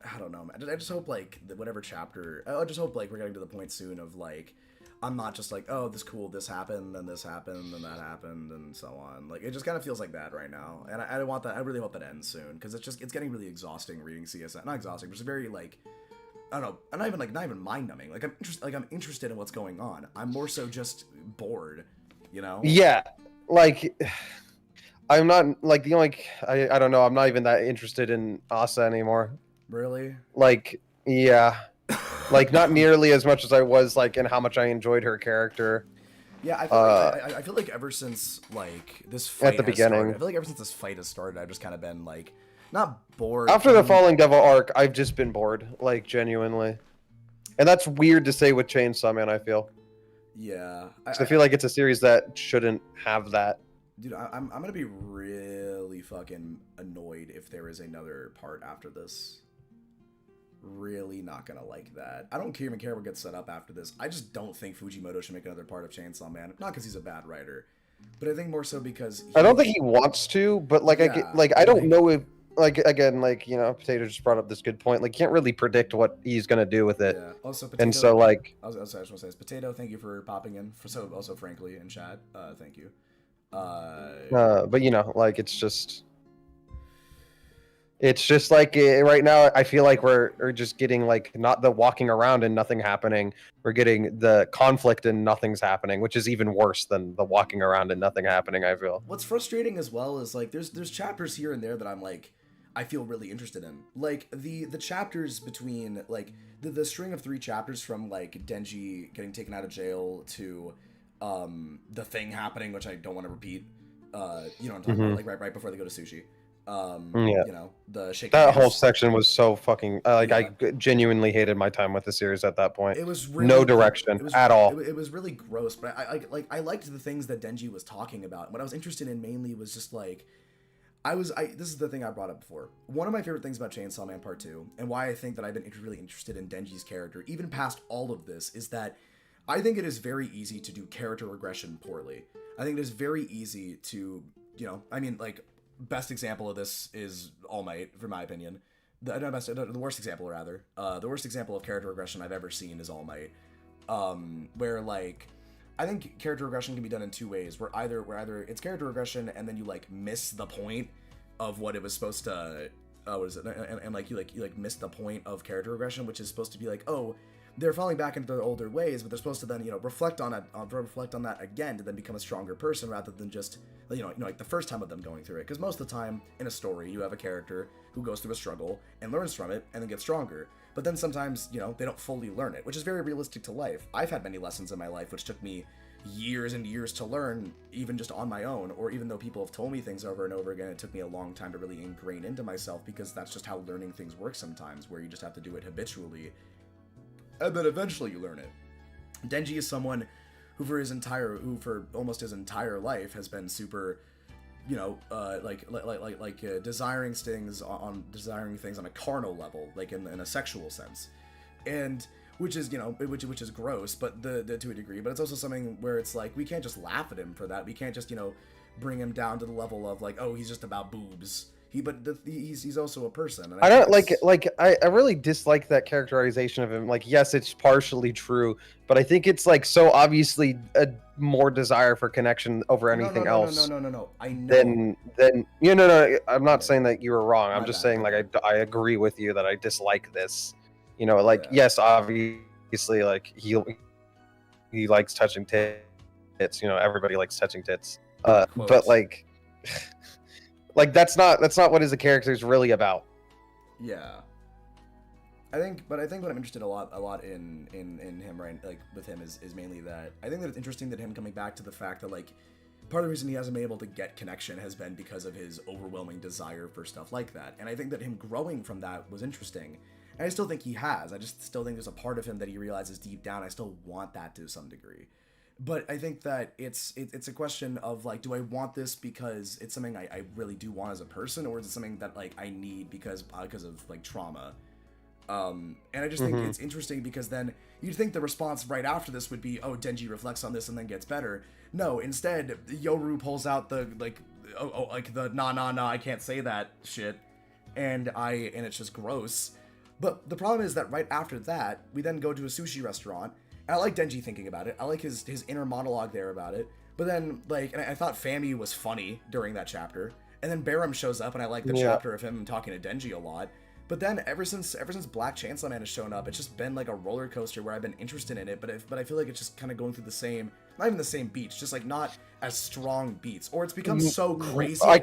I don't know, man. I just hope like that whatever chapter. I just hope like we're getting to the point soon of like I'm not just like, oh, this happened, then this happened, then that happened, and so on. Like it just kind of feels like that right now, and I want that. I really hope that ends soon because it's getting really exhausting reading CSN. Not exhausting, but it's very like I don't know. Not even mind numbing. Like I'm interested in what's going on. I'm more so just bored, you know? Yeah, like I'm not like the only. I don't know. I'm not even that interested in Asa anymore. Really? Like yeah. Like not nearly as much as I was like in how much I enjoyed her character. Yeah, I feel like ever since like this fight at the beginning, started, I feel like ever since this fight has started, I've just kind of been like not bored. After the Falling Devil arc, I've just been bored, like genuinely, and that's weird to say with Chainsaw Man. I feel. Yeah, I feel like it's a series that shouldn't have that. Dude, I'm gonna be really fucking annoyed if there is another part after this. Really not gonna like that. I don't even care what gets set up after this. I just don't think Fujimoto should make another part of Chainsaw Man. Not because he's a bad writer, but I think more so because I don't think he wants to. But like yeah, I don't know if like again like Potato just brought up this good point. Like can't really predict what he's gonna do with it. Yeah. Also, Potato, and so like I just want to say this. Potato, thank you for popping in. Also frankly in chat, thank you. But like it's just like right now I feel like we're just getting like not the walking around and nothing happening. We're getting the conflict and nothing's happening, which is even worse than the walking around and nothing happening, I feel. What's frustrating as well is like there's chapters here and there that I'm like I feel really interested in. Like the chapters between like the string of 3 chapters from like Denji getting taken out of jail to the thing happening, which I don't want to repeat. You know what I'm talking about, like right before they go to sushi. Yeah. You know, the shaking that hands. whole section was so fucking like I genuinely hated my time with the series at that point. It was really, no direction at all. It was really gross, but I liked the things that Denji was talking about. What I was interested in mainly was just like this is the thing I brought up before. One of my favorite things about Chainsaw Man Part 2 and why I think that I've been really interested in Denji's character even past all of this is that I think it is very easy to do character regression poorly. I think it is very easy to, I mean, like, best example of this is All Might, for my opinion. The worst example, rather. The worst example of character regression I've ever seen is All Might. Where, like, I think character regression can be done in 2 ways. Where either it's character regression and then you, like, miss the point of what it was supposed to... what is it? And like, you miss the point of character regression, which is supposed to be like, oh... they're falling back into their older ways, but they're supposed to then, reflect on that again to then become a stronger person rather than just, like the first time of them going through it. Because most of the time in a story, you have a character who goes through a struggle and learns from it and then gets stronger. But then sometimes, they don't fully learn it, which is very realistic to life. I've had many lessons in my life which took me years and years to learn, even just on my own, or even though people have told me things over and over again, it took me a long time to really ingrain into myself because that's just how learning things works sometimes, where you just have to do it habitually. And then eventually you learn it. Denji is someone who for almost his entire life has been super, desiring things on a carnal level, like in a sexual sense, and which is which is gross, but the to a degree. But it's also something where it's like we can't just laugh at him for that. We can't just bring him down to the level of like, oh, he's just about boobs. He's also a person. And I don't I really dislike that characterization of him. Like, yes, it's partially true, but I think it's like so obviously a more desire for connection over anything else. No. I know. Then I'm not saying that you were wrong. I'm just saying like I agree with you that I dislike this. Yes, obviously, like he likes touching tits. Everybody likes touching tits. But like. Like that's not what his character is really about. Yeah, I think what I'm interested a lot in him, right? Like with him is mainly that I think that it's interesting that him coming back to the fact that like part of the reason he hasn't been able to get connection has been because of his overwhelming desire for stuff like that, and I think that him growing from that was interesting. And I still think he has. I just still think there's a part of him that he realizes deep down I still want that to some degree. But I think that it's a question of like, do I want this because it's something I really do want as a person, or is it something that like I need because of like trauma? And I just think it's interesting because then you'd think the response right after this would be, oh, Denji reflects on this and then gets better. No, instead Yoru pulls out the like, nah, I can't say that shit, and it's just gross. But the problem is that right after that, we then go to a sushi restaurant, and I like Denji thinking about it. I like his inner monologue there about it. But then, like, and I thought Fami was funny during that chapter. And then Barum shows up, and I like the chapter of him talking to Denji a lot. But then ever since Black Chainsaw Man has shown up, it's just been like a roller coaster where I've been interested in it, but I feel like it's just kind of going through the same, not even the same beats, just like not as strong beats, or it's become so crazy. I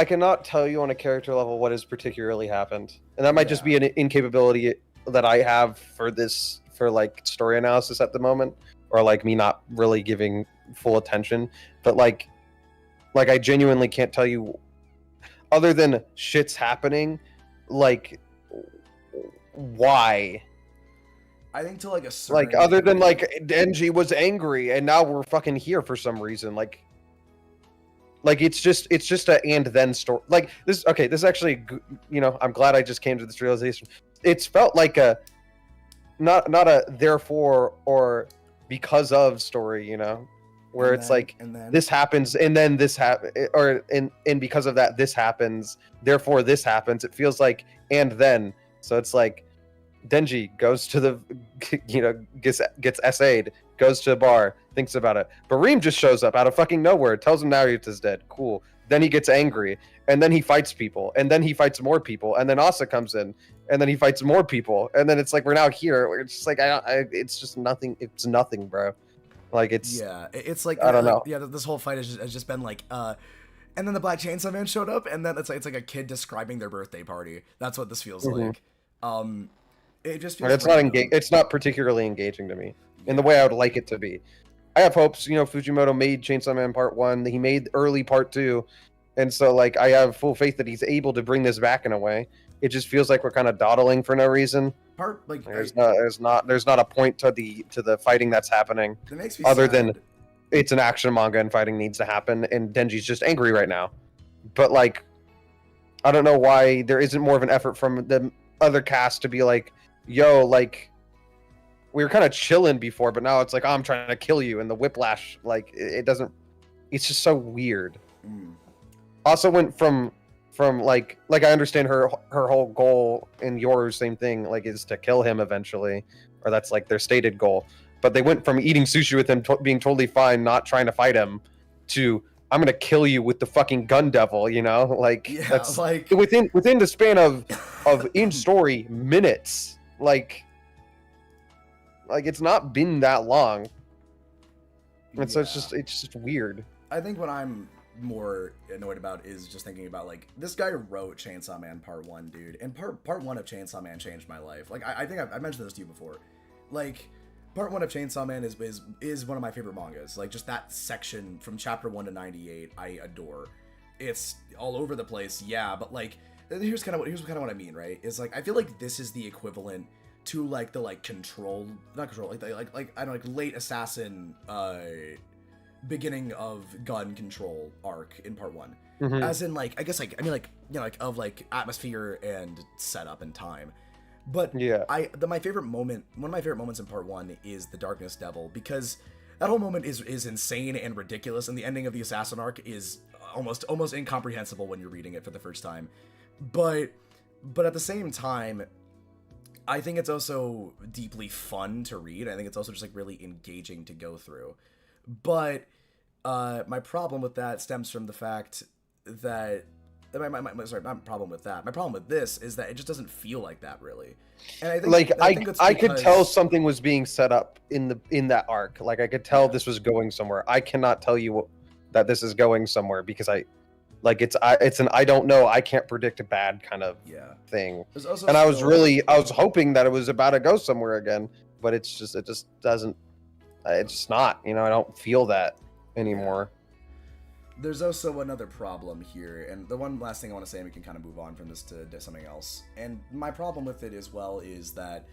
cannot tell you on a character level what has particularly happened, and that might just be an incapability that I have for like story analysis at the moment, or like me not really giving full attention. But like I genuinely can't tell you. Other than shit's happening, like, why? I think to like a certain... Like, other than like Denji was angry and now we're fucking here for some reason. Like it's just a and then story. Like this. Okay, this actually, you know, I'm glad I just came to this realization. It's felt like a not a therefore or because of story, you know. Where it's like this happens and then this happens, or and because of that this happens, therefore this happens. It feels like and then. So it's like Denji goes to the, you know, gets essayed, goes to a bar, thinks about it. Bareem just shows up out of fucking nowhere, tells him Naruto's dead. Cool. Then he gets angry, and then he fights people, and then he fights more people, and then Asa comes in, and then he fights more people, and then it's like we're now here. It's just like it's just nothing. It's nothing, bro. Like it's like I don't know. Yeah, this whole fight has just been like, and then the Black Chainsaw Man showed up, and then it's like a kid describing their birthday party. That's what this feels like. It just feels. It's not particularly engaging to me in the way I would like it to be. I have hopes. You know, Fujimoto made Chainsaw Man Part 1. He made early Part 2, and so like I have full faith that he's able to bring this back in a way. It just feels like we're kind of dawdling for no reason. There's not a point to the fighting that's happening. That makes me other sad. Than it's an action manga and fighting needs to happen, and Denji's just angry right now. But like, I don't know why there isn't more of an effort from the other cast to be like, yo, like we were kind of chilling before, but now it's like, oh, I'm trying to kill you, and the whiplash, like it doesn't. It's just so weird. Also went from like I understand her whole goal, and yours same thing, like is to kill him eventually, or that's like their stated goal. But they went from eating sushi with him being totally fine, not trying to fight him, to I'm gonna kill you with the fucking gun devil, you know? Like that's like within the span of in story minutes. Like it's not been that long. And so it's just weird. I think what I'm more annoyed about is just thinking about like this guy wrote Chainsaw Man Part 1, dude, and part 1 of Chainsaw Man changed my life. Like I think I've mentioned this to you before. Like Part 1 of Chainsaw Man is one of my favorite mangas. Like just that section from chapter 1 to 98 I adore. It's all over the place, yeah, but like here's kind of what I mean, right? Is like I feel like this is the equivalent to like the like like I don't know, like late assassin beginning of gun control arc in Part 1. As in like I guess like I mean like you know like of like atmosphere and setup and time. But yeah, one of my favorite moments in Part 1 is the Darkness Devil, because that whole moment is insane and ridiculous, and the ending of the assassin arc is almost incomprehensible when you're reading it for the first time. But at the same time, I think it's also deeply fun to read. I think it's also just like really engaging to go through. But my problem with that stems from the fact that my problem with this is that it just doesn't feel like that really. And I think like I could tell something was being set up in that arc. Like I could tell this was going somewhere. I cannot tell you that this is going somewhere because it's an I don't know, I can't predict a bad kind of thing. And I was hoping that it was about to go somewhere again, but it just doesn't. It's just not. You know, I don't feel that anymore. There's also another problem here, and the one last thing I want to say, and we can kind of move on from this to something else. And my problem with it as well is that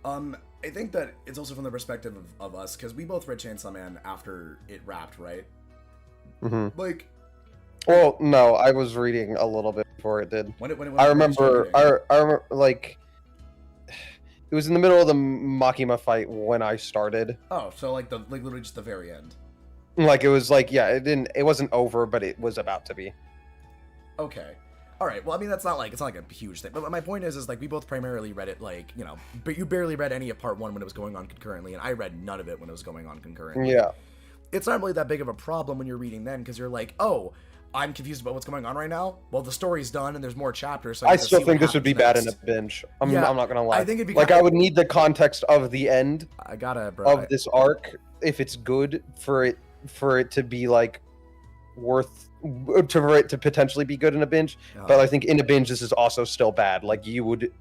I think that it's also from the perspective of us, because we both read Chainsaw Man after it wrapped, right? Mm-hmm. Like, well, no, I was reading a little bit before it did. When I remember, like, it was in the middle of the Makima fight when I started. Oh, so like literally just the very end. Like it was like, yeah, it wasn't over, but it was about to be. Okay, All right. Well, I mean, it's not like a huge thing. But my point is like we both primarily read it like, you know, but you barely read any of part 1 when it was going on concurrently, and I read none of it when it was going on concurrently. Yeah. It's not really that big of a problem when you're reading then, because you're like, oh, I'm confused about what's going on right now. Well, the story's done and there's more chapters. So I still think this would be bad in a binge. I'm not gonna lie. I think it'd be like I would need the context of the end. Of this arc, if it's good for it to be like worth for it to potentially be good in a binge. But I think in a binge this is also still bad. Like you would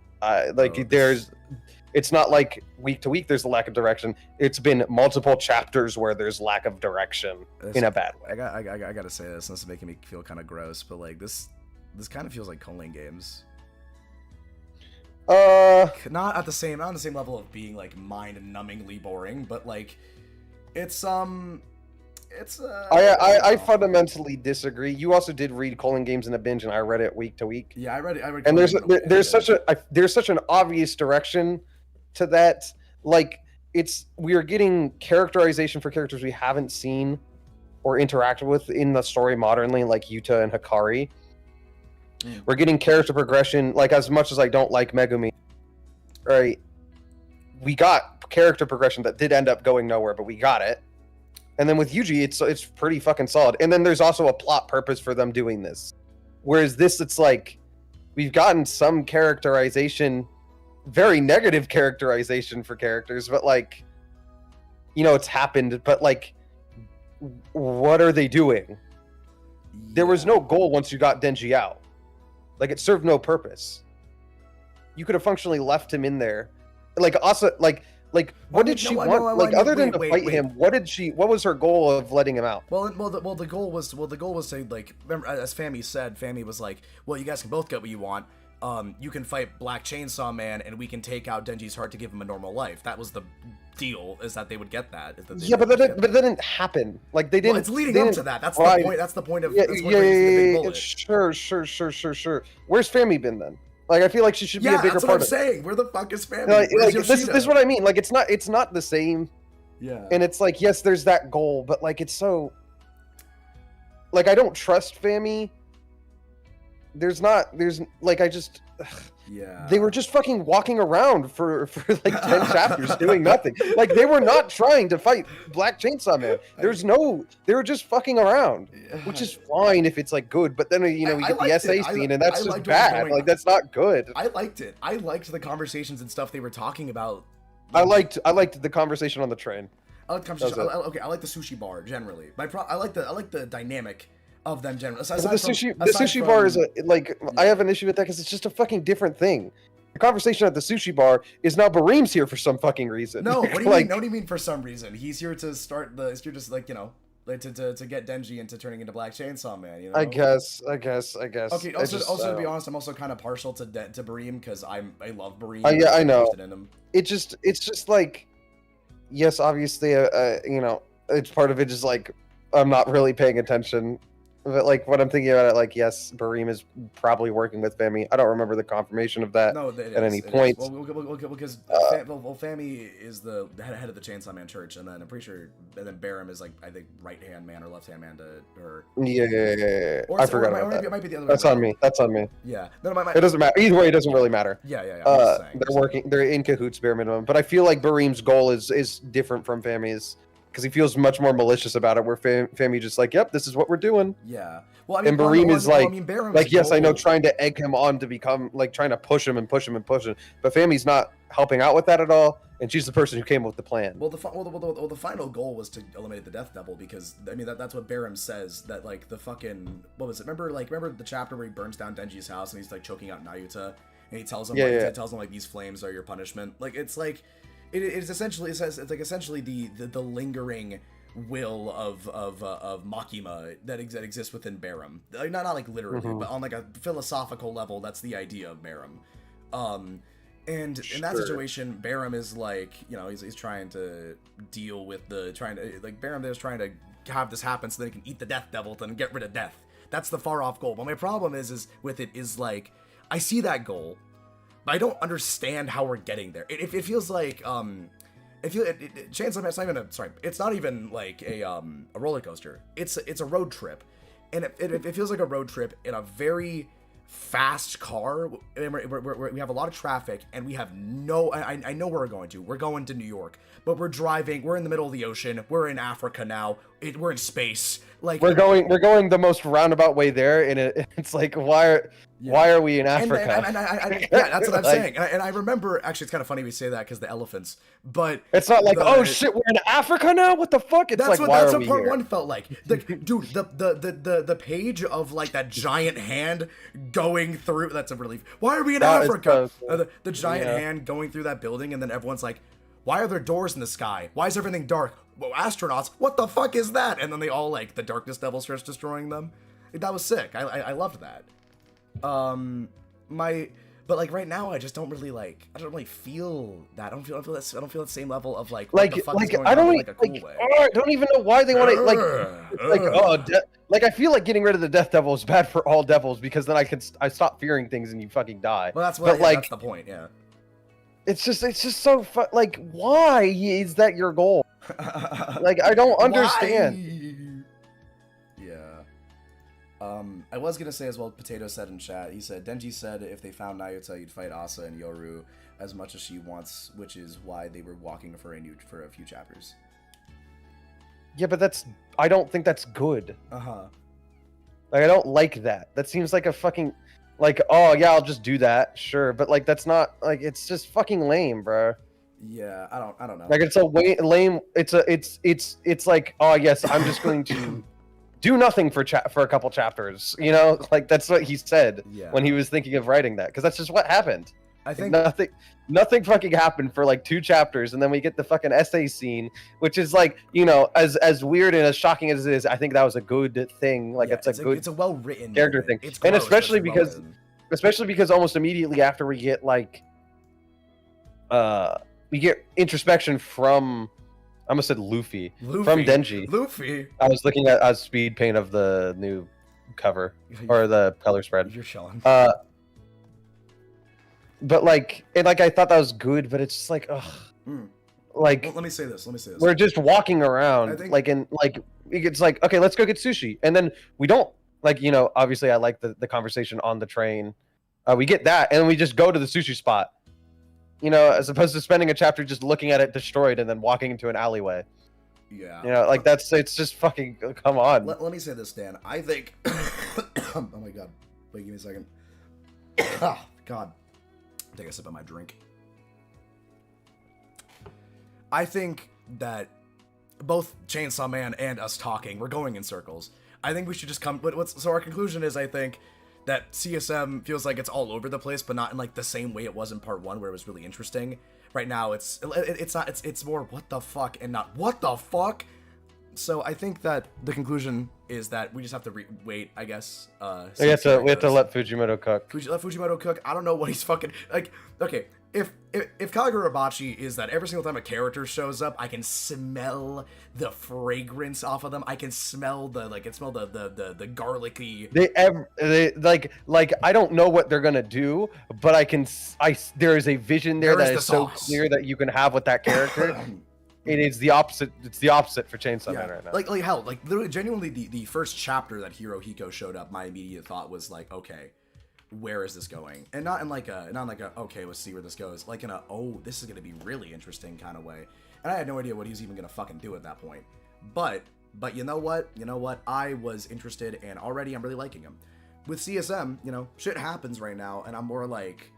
it's not like week to week there's a lack of direction. It's been multiple chapters where there's lack of direction in a bad way. I gotta say this is making me feel kind of gross, but like this kind of feels like culling games. Not on the same level of being like mind-numbingly boring, but like it's I fundamentally disagree. You also did read culling games in a binge, and I read it week to week. Yeah, I read and there's such an obvious direction to that. Like we are getting characterization for characters we haven't seen or interacted with in the story modernly, like Yuta and Hikari. We're getting character progression. Like, as much as I don't like Megumi, right, we got character progression that did end up going nowhere, but we got it. And then with Yuji, it's pretty fucking solid. And then there's also a plot purpose for them doing this. Whereas this, it's like we've gotten some characterization, very negative characterization for characters, but like, you know, it's happened, but like, what are they doing? Yeah. There was no goal once you got Denji out. Like, it served no purpose. You could have functionally left him in there. Like, also, what did she want? Like, other than to fight him, what was her goal of letting him out? The goal was to, like, remember, as Fami was like, well, you guys can both get what you want. You can fight Black Chainsaw Man, and we can take out Denji's heart to give him a normal life. That was the deal, is that they would get that. But that didn't happen. Like, they didn't. Well, it's leading up to that. That's the point. That's the point of. Yeah. Sure. Where's Fami been then? Like, I feel like she should be a bigger part of it. That's what I'm saying. Where the fuck is Fami? Like, this is what I mean. Like, it's not the same. Yeah. And it's like, yes, there's that goal, but like, it's so. Like, I don't trust Fami. Yeah. They were just fucking walking around for like 10 chapters doing nothing. Like, they were not trying to fight Black Chainsaw Man. They were just fucking around, which is fine if it's like good, but then, you know, we get the SA scene and that's just bad. Like, that's not good. I liked it. I liked the conversations and stuff they were talking about. I liked the conversation on the train. I like the conversation. I like the sushi bar generally. I like the dynamic of them generally. The sushi bar is I have an issue with that because it's just a fucking different thing. The conversation at the sushi bar is now Bareem's here for some fucking reason. No, what do you mean? What do you mean for some reason? He's here to start the. You're just like, you know, like to get Denji into turning into Black Chainsaw Man. You know. I guess. Okay. Also, to be honest, I'm also kind of partial to Bareem because I love Bareem. Yeah, I know. It's just like, yes, obviously, you know, it's part of it is like I'm not really paying attention. But like, what I'm thinking about it, like, yes, Bareem is probably working with Fami. I don't remember the confirmation of that at any point. Because Fami is the head of the Chainsaw Man Church, and then I'm pretty sure, and then Bareem is like, I think, right hand man or left hand man to her. Yeah. I forgot about that. It might be the other way. That's on me. Yeah. It doesn't matter. Either way, it doesn't really matter. Yeah. They're in cahoots, bare minimum. But I feel like Bareem's goal is different from Fami's. Because he feels much more malicious about it, where Fami just like, yep, this is what we're doing. Yeah. Well, I mean, and Bareem is yes, I know, trying to egg him on to become, like, trying to push him. But Fami's not helping out with that at all, and she's the person who came up with the plan. Well, the final goal was to eliminate the Death Devil, because, I mean, that's what Bareem says, that, like, the fucking, what was it? Remember the chapter where he burns down Denji's house, and he's, like, choking out Nayuta, and he tells him, like, these flames are your punishment. Like, it's like... It's essentially the lingering will of Makima that exists within Bareem. Not like literally, but on like a philosophical level, that's the idea of Bareem. And in that situation, Bareem is like, you know, he's trying to deal with Bareem is trying to have this happen so that he can eat the Death Devil and get rid of death. That's the far off goal. But my problem is with it is like, I see that goal, but I don't understand how we're getting there. It feels like Chainsaw Man. It's not even like a roller coaster. It's a road trip, and it feels like a road trip in a very fast car. We have a lot of traffic, and we have no. I know where we're going to. We're going to New York, but we're driving. We're in the middle of the ocean. We're in Africa now. We're in space. Like we're going the most roundabout way there, and it's like why are we in Africa? Yeah, that's what I'm saying. And I remember, actually, it's kind of funny we say that because the elephants, but it's not like oh shit, we're in Africa now. What the fuck? It's that's like that's what part 1 felt like. Dude, the page of like that giant hand going through. That's a relief. Why are we in Africa? The giant hand going through that building, and then everyone's like, why are there doors in the sky? Why is everything dark? Well, astronauts, what the fuck is that? And then they all, like, the darkness devil starts destroying them. That was sick. I loved that. But like right now, I just don't really like. I don't really feel that. I don't feel that same level of like. What the fuck is going on in, like, a cool way. I don't even know why they want to like I feel like getting rid of the death devil is bad for all devils because then I stop fearing things and you fucking die. Well, that's the point. Yeah. It's just so like why is that your goal? Like I don't understand. Yeah. I was gonna say as well. Potato said in chat. He said Denji said if they found Nayuta, you'd fight Asa and Yoru as much as she wants, which is why they were walking for a few chapters. Yeah, but I don't think that's good. Uh-huh. Like I don't like that. That seems like a fucking like oh yeah, I'll just do that. Sure, but like that's not like it's just fucking lame, bro. Yeah, I don't know. Like it's a lame. It's like oh yes, I'm just going to do nothing for a couple chapters. You know, like that's what he said when he was thinking of writing that because that's just what happened. I think nothing fucking happened for like 2 chapters, and then we get the fucking essay scene, which is like you know as weird and as shocking as it is, I think that was a good thing. Like it's a well written character thing, and especially because almost immediately after we get like we get introspection from I almost said Luffy from Denji. Luffy. I was looking at a speed paint of the new cover or the color spread. You're chilling. But like, and like I thought that was good, but it's just like, ugh. Like, well, let me say this. We're just walking around, it's like, okay, let's go get sushi, and then we don't like, you know, obviously I like the conversation on the train. We get that, and we just go to the sushi spot. You know, as opposed to spending a chapter just looking at it destroyed and then walking into an alleyway. Yeah. You know, like it's just fucking, come on. Let me say this, Dan. I think, oh my God. Wait, give me a second. Oh, God. Take a sip of my drink. I think that both Chainsaw Man and us talking, we're going in circles. I think we should just come, so our conclusion is, I think, that CSM feels like it's all over the place, but not in like the same way it was in part 1 where it was really interesting. Right now, it's more what the fuck and not what the fuck. So I think that the conclusion is that we just have to wait, I guess. We have to let Fujimoto cook. Let Fujimoto cook. I don't know what he's fucking like. Okay, if Kagurabachi is that every single time a character shows up, I can smell the fragrance off of them. I can smell the garlicky. They like I don't know what they're gonna do, but there is a vision there that is so clear that you can have with that character. It is the opposite. It's the opposite for Chainsaw Man right now. Like hell, like literally, genuinely, the first chapter that Hirohiko showed up, my immediate thought was like, okay, where is this going? And not in like a okay, let's see where this goes. Like in a oh, this is gonna be really interesting kind of way. And I had no idea what he was even gonna fucking do at that point. But you know what? I was interested, and already I'm really liking him. With CSM, you know, shit happens right now, and I'm more like.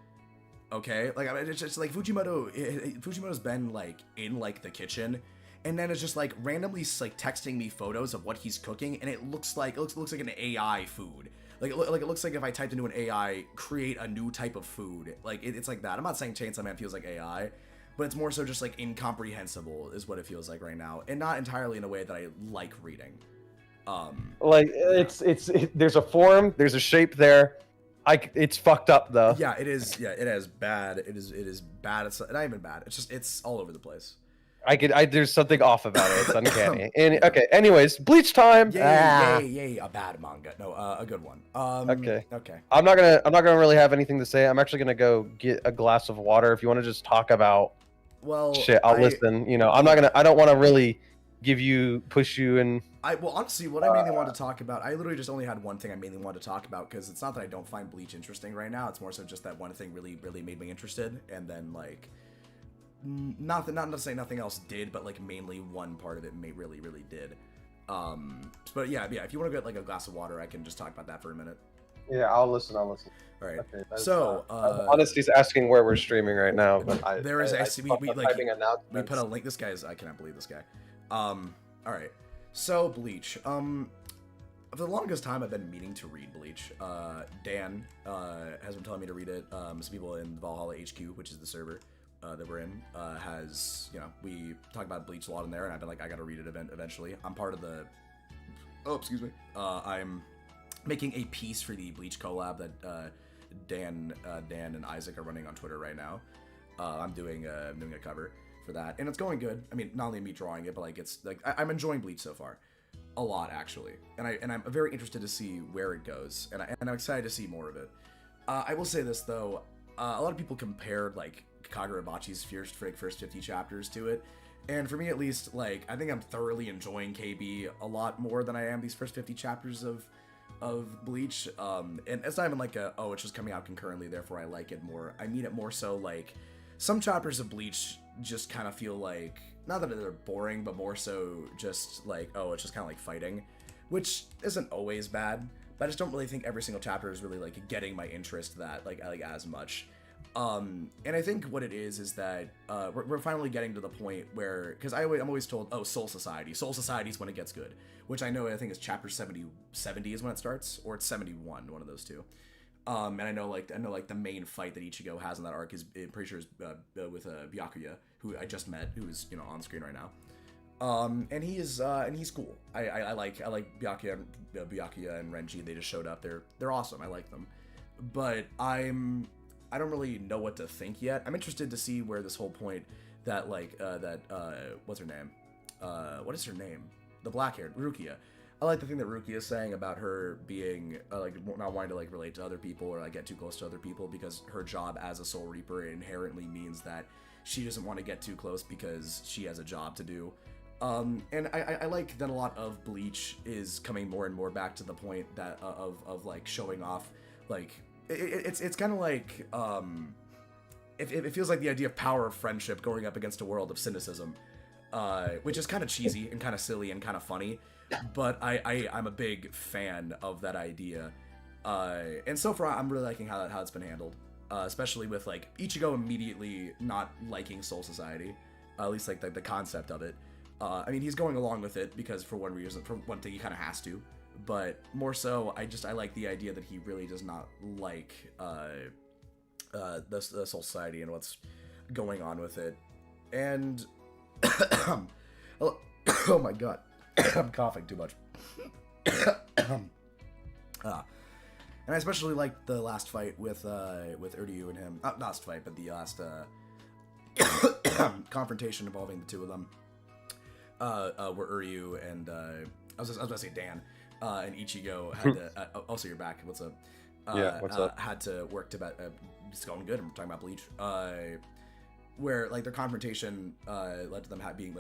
Okay, like I mean, it's just like Fujimoto's been like in like the kitchen, and then it's just like randomly like texting me photos of what he's cooking, and it looks like an AI food. Like it looks like if I typed into an AI, create a new type of food. Like it's like that. I'm not saying Chainsaw Man feels like AI, but it's more so just like incomprehensible is what it feels like right now, and not entirely in a way that I like reading. There's a form, there's a shape there. It's fucked up though. Yeah, it is. Yeah, it is bad. It is bad. It's not even bad. It's all over the place. There's something off about it. It's uncanny. And okay. Anyways, Bleach time. Yay! A bad manga. No, a good one. Okay. I'm not gonna really have anything to say. I'm actually gonna go get a glass of water. If you want to just talk about. Well. Shit, I'll listen. You know, I don't want to really push you and. Well, honestly, what I mainly wanted to talk about, I literally just only had one thing I mainly wanted to talk about, because it's not that I don't find Bleach interesting right now. It's more so just that one thing really, really made me interested, and then like, not to say nothing else did, but like mainly one part of it really, really did. But yeah. If you want to get like a glass of water, I can just talk about that for a minute. Yeah, I'll listen. All right. Okay, so, Honesty's asking where we're streaming right now, but we put a link. I cannot believe this guy. All right. So Bleach. For the longest time, I've been meaning to read Bleach. Dan has been telling me to read it. Some people in Valhalla HQ, which is the server that we're in, has, we talk about Bleach a lot in there, and I've been like, I gotta read it eventually. I'm part of the. Oh, excuse me. I'm making a piece for the Bleach collab that Dan and Isaac are running on Twitter right now. I'm doing a cover for that, and it's going good. I mean, not only me drawing it, but like it's like I'm enjoying Bleach so far, a lot actually, and I'm very interested to see where it goes, and I'm excited to see more of it. I will say this though, a lot of people compared like Kagurabachi's first 50 chapters to it, and for me at least, like I think I'm thoroughly enjoying KB a lot more than I am these first 50 chapters of Bleach, and it's not even like it's just coming out concurrently, therefore I like it more. I mean it more so like some chapters of Bleach just kind of feel like, not that they're boring, but more so just like, it's just kind of like fighting, which isn't always bad, but I just don't really think every single chapter is really like getting my interest that like as much. And I think what it is that we're finally getting to the point where, because I'm always told, Soul Society is when it gets good, which I think is chapter 70 is when it starts, or it's 71, one of those two. And I know the main fight that Ichigo has in that arc is, I'm pretty sure, is with Byakuya, who I just met, who is on screen right now. And he's cool. I like Byakuya and Renji. They just showed up. They're awesome. I like them, but I don't really know what to think yet. I'm interested to see where this whole point that what's her name? What is her name? The black-haired Rukia. I like the thing that Rukia is saying about her being not wanting to relate to other people or get too close to other people, because her job as a Soul Reaper inherently means that she doesn't want to get too close because she has a job to do. And I like that a lot of Bleach is coming more and more back to the point that of showing off, it's kind of like it feels like the idea of power of friendship going up against a world of cynicism, which is kind of cheesy and kind of silly and kind of funny, but I'm a big fan of that idea, and so far I'm really liking how it's been handled, especially with Ichigo immediately not liking Soul Society, at least the concept of it. I mean, he's going along with it because for one thing he kind of has to, but more so I like the idea that he really does not like the Soul Society and what's going on with it. And oh my god, I'm coughing too much. And I especially like the last fight with Uryu and him. Not last fight, but the last confrontation involving the two of them. Where Uryu and I was about to say Dan and Ichigo had to. Also, you're back. What's up? Yeah, what's up? Had to work to it's going good. I'm talking about Bleach. Where their confrontation led to them being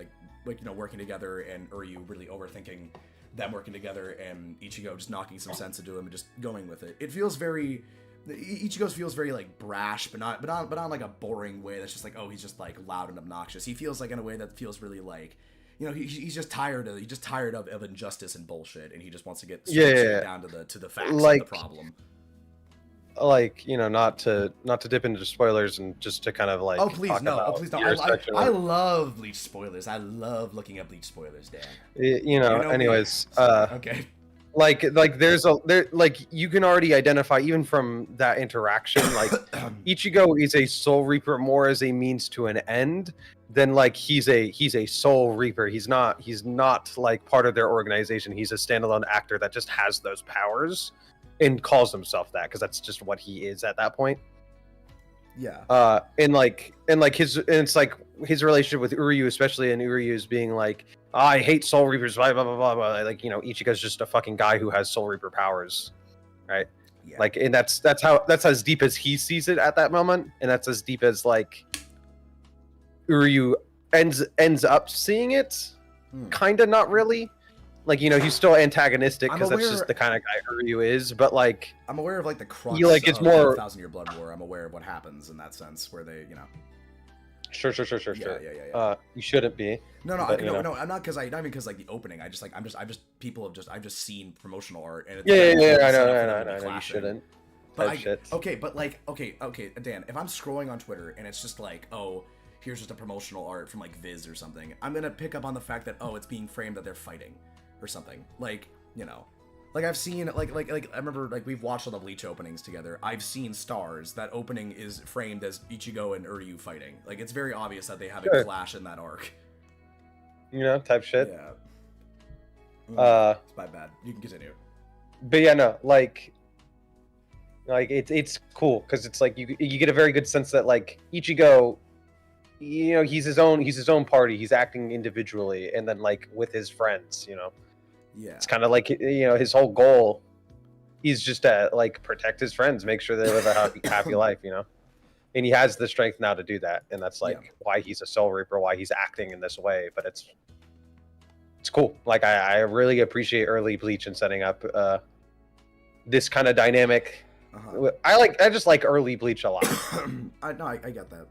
working together, and Uryu really overthinking them working together, and Ichigo just knocking some sense into him and just going with it. It feels very. Ichigo's feels very brash, but not a boring way. That's just he's just loud and obnoxious. He feels in a way that feels really he's just tired of injustice and bullshit, and he just wants to get down to the facts of the problem. Not to dip into spoilers and just to kind of please no. I love Bleach spoilers. I love looking at Bleach spoilers, Dan. Anyways, okay. There's you can already identify even from that interaction, Ichigo is a Soul Reaper more as a means to an end than he's a Soul Reaper. He's not part of their organization. He's a standalone actor that just has those powers and calls himself that because that's just what he is at that point. Yeah. It's his relationship with Uryu, especially, and Uryu's being I hate Soul Reapers, blah blah blah blah blah. Ichigo's just a fucking guy who has Soul Reaper powers, right? Yeah. And that's as deep as he sees it at that moment, and that's as deep as Uryu ends up seeing it, kind of, not really. like, you know, he's still antagonistic because that's aware- just the kind of guy Uryu is, but like I'm aware of like the crux he, like, it's of more- the Thousand Year Blood War. I'm aware of what happens in that sense, where they, you know. Sure. Yeah. You shouldn't be. No, but, no, I'm not because not even because like the opening. I've just seen promotional art and it's I know. You shouldn't. But okay, Dan, if I'm scrolling on Twitter and it's just like, oh, here's just a promotional art from like Viz or something, I'm gonna pick up on the fact that, oh, it's being framed that they're fighting or something, like, you know. Like, I've seen, like, I remember, like, we've watched all the Bleach openings together. I've seen Stars. That opening is framed as Ichigo and Uryu fighting. Like, it's very obvious that they have a clash in that arc. You know, type shit. Yeah. It's my bad. You can continue. But yeah, no, like it's cool, because it's like, you get a very good sense that, like, Ichigo, you know, he's his own party. He's acting individually, and then, like, with his friends, you know. Yeah. It's kind of like, you know, his whole goal is just to, like, protect his friends, make sure they live a happy life, you know. And he has the strength now to do that, and that's like why he's a Soul Reaper, why he's acting in this way. But it's cool. Like, I really appreciate early Bleach and setting up this kind of dynamic. I just like early Bleach a lot. I get that.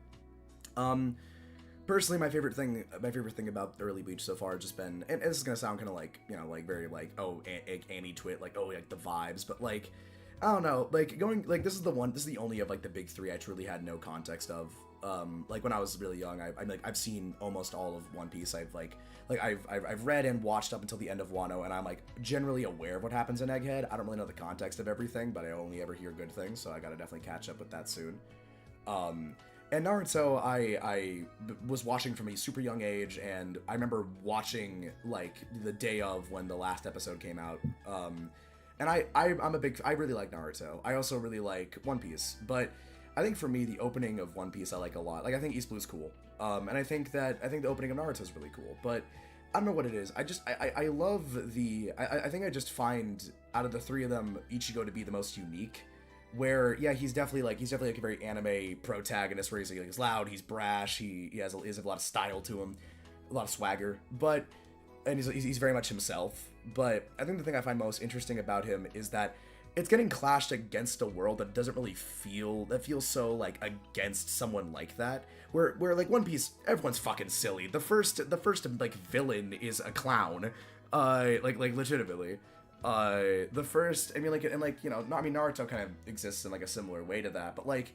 Personally, my favorite thing about early Bleach so far has just been, and this is gonna sound kind of like, you know, like very like, oh, Annie Twit, like, oh, like the vibes, but like, I don't know, like, going, like, this is the only of like the big three I truly had no context of. Like, when I was really young, I've seen almost all of One Piece. I've read and watched up until the end of Wano, and I'm like generally aware of what happens in Egghead. I don't really know the context of everything, but I only ever hear good things, so I gotta definitely catch up with that soon. And Naruto, I was watching from a super young age, and I remember watching, like, the day of when the last episode came out. And I really like Naruto. I also really like One Piece, but I think for me, the opening of One Piece I like a lot. Like, I think East Blue's cool. And I think the opening of Naruto is really cool, but I don't know what it is. I love the, I think I just find, out of the three of them, Ichigo to be the most unique. Where, yeah, he's definitely like a very anime protagonist, where he's loud, he's brash, he has a lot of style to him, a lot of swagger, and he's very much himself. But I think the thing I find most interesting about him is that it's getting clashed against a world that doesn't really feels so, like, against someone like that. Where like, One Piece, everyone's fucking silly. The first like, villain is a clown, like legitimately. The first, I mean, like, and like, you know, I mean, Naruto kind of exists in like a similar way to that, but like,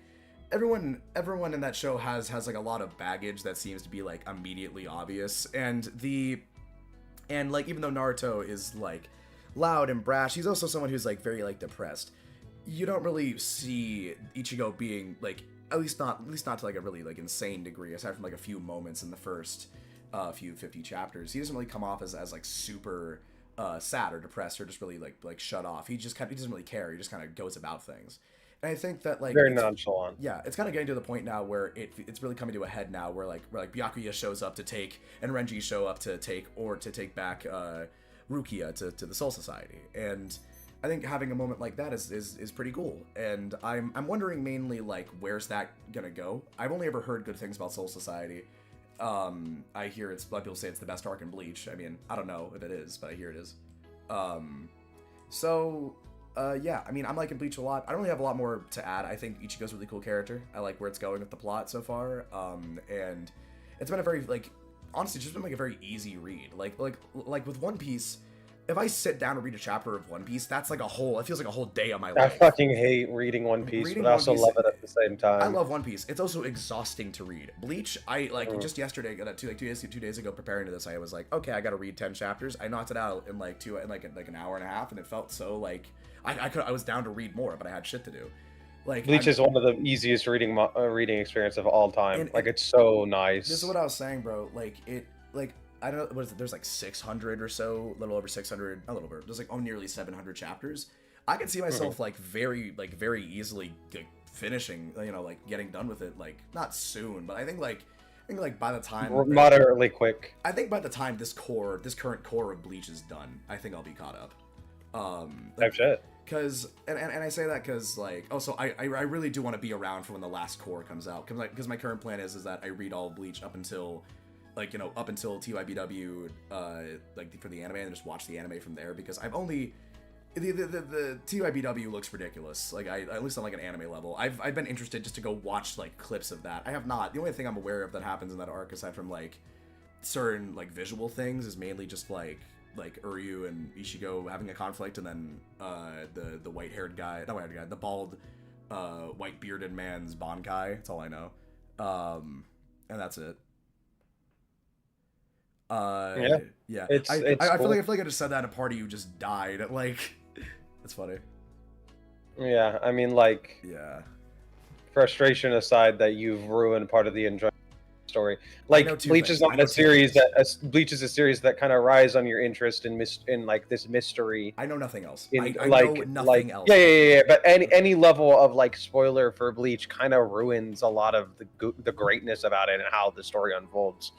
everyone in that show has like a lot of baggage that seems to be like immediately obvious, and like, even though Naruto is like loud and brash, he's also someone who's like very like depressed. You don't really see Ichigo being like, at least not to like a really like insane degree, aside from like a few moments in the first few 50 chapters. He doesn't really come off as like super sad or depressed or just really like shut off. He doesn't really care. He just kind of goes about things. And I think that, like, very nonchalant. Yeah, it's kind of getting to the point now where it's really coming to a head now, where Byakuya shows up to take, and Renji show up to take back Rukia to the Soul Society. And I think having a moment like that is pretty cool. And I'm wondering mainly, like, where's that gonna go? I've only ever heard good things about Soul Society. I hear a lot of people say it's the best arc in Bleach. I mean, I don't know if it is, but I hear it is. Yeah, I mean, I'm liking Bleach a lot. I don't really have a lot more to add. I think Ichigo's a really cool character. I like where it's going with the plot so far. And it's been a very, like, honestly, just been like a very easy read. Like with One Piece, if I sit down and read a chapter of One Piece, that's like it feels like a whole day of my life. I fucking hate reading One Piece, but I also love it at the same time. I love One Piece. It's also exhausting to read. Bleach, I like just yesterday, 2 days ago, preparing to this, I was like, okay, I got to read 10 chapters. I knocked it out in like an hour and a half, and it felt so like I was down to read more, but I had shit to do. Like, Bleach is one of the easiest reading experience of all time. And it's so nice. This is what I was saying, bro. I don't know, what is it? There's like 600 or so, a little over 600, a little over. There's like nearly 700 chapters. I can see myself like very easily finishing, you know, like getting done with it, like not soon, but I think by the time moderately quick. I think by the time this current core of Bleach is done, I think I'll be caught up. Shit. Cause and I say that because like also I really do want to be around for when the last core comes out, because my current plan is that I read all of Bleach up until like, you know, up until TYBW, like for the anime, and just watch the anime from there, because I've only the TYBW looks ridiculous. Like at least on like an anime level, I've been interested just to go watch like clips of that. I have not. The only thing I'm aware of that happens in that arc, aside from like certain like visual things, is mainly just like Uryu and Ichigo having a conflict, and then the white-haired guy, not white-haired guy, the bald white bearded man's Bankai. That's all I know. And that's it. Yeah. It's I cool. feel like I just said that at a party you just died. Like, that's funny. Yeah, I mean, like, yeah. Frustration aside, that you've ruined part of the enjoyment of the story. Like, Bleach is not a series Bleach is a series that kind of rides on your interest in like this mystery. I know nothing else. I know nothing else. Yeah. But any level of like spoiler for Bleach kind of ruins a lot of the greatness about it and how the story unfolds.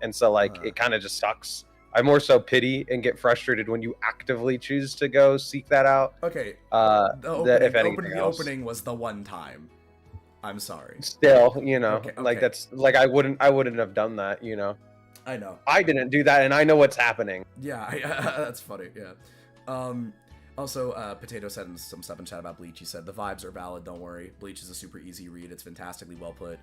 And so, like, it kind of just sucks. I more so pity and get frustrated when you actively choose to go seek that out. Okay. The opening was the one time. I'm sorry. Still, you know, okay. Like that's like I wouldn't have done that. You know. I know. I didn't do that, and I know what's happening. Yeah, that's funny. Yeah. Also, Potato said some stuff in chat about Bleach. He said the vibes are valid. Don't worry. Bleach is a super easy read. It's fantastically well put.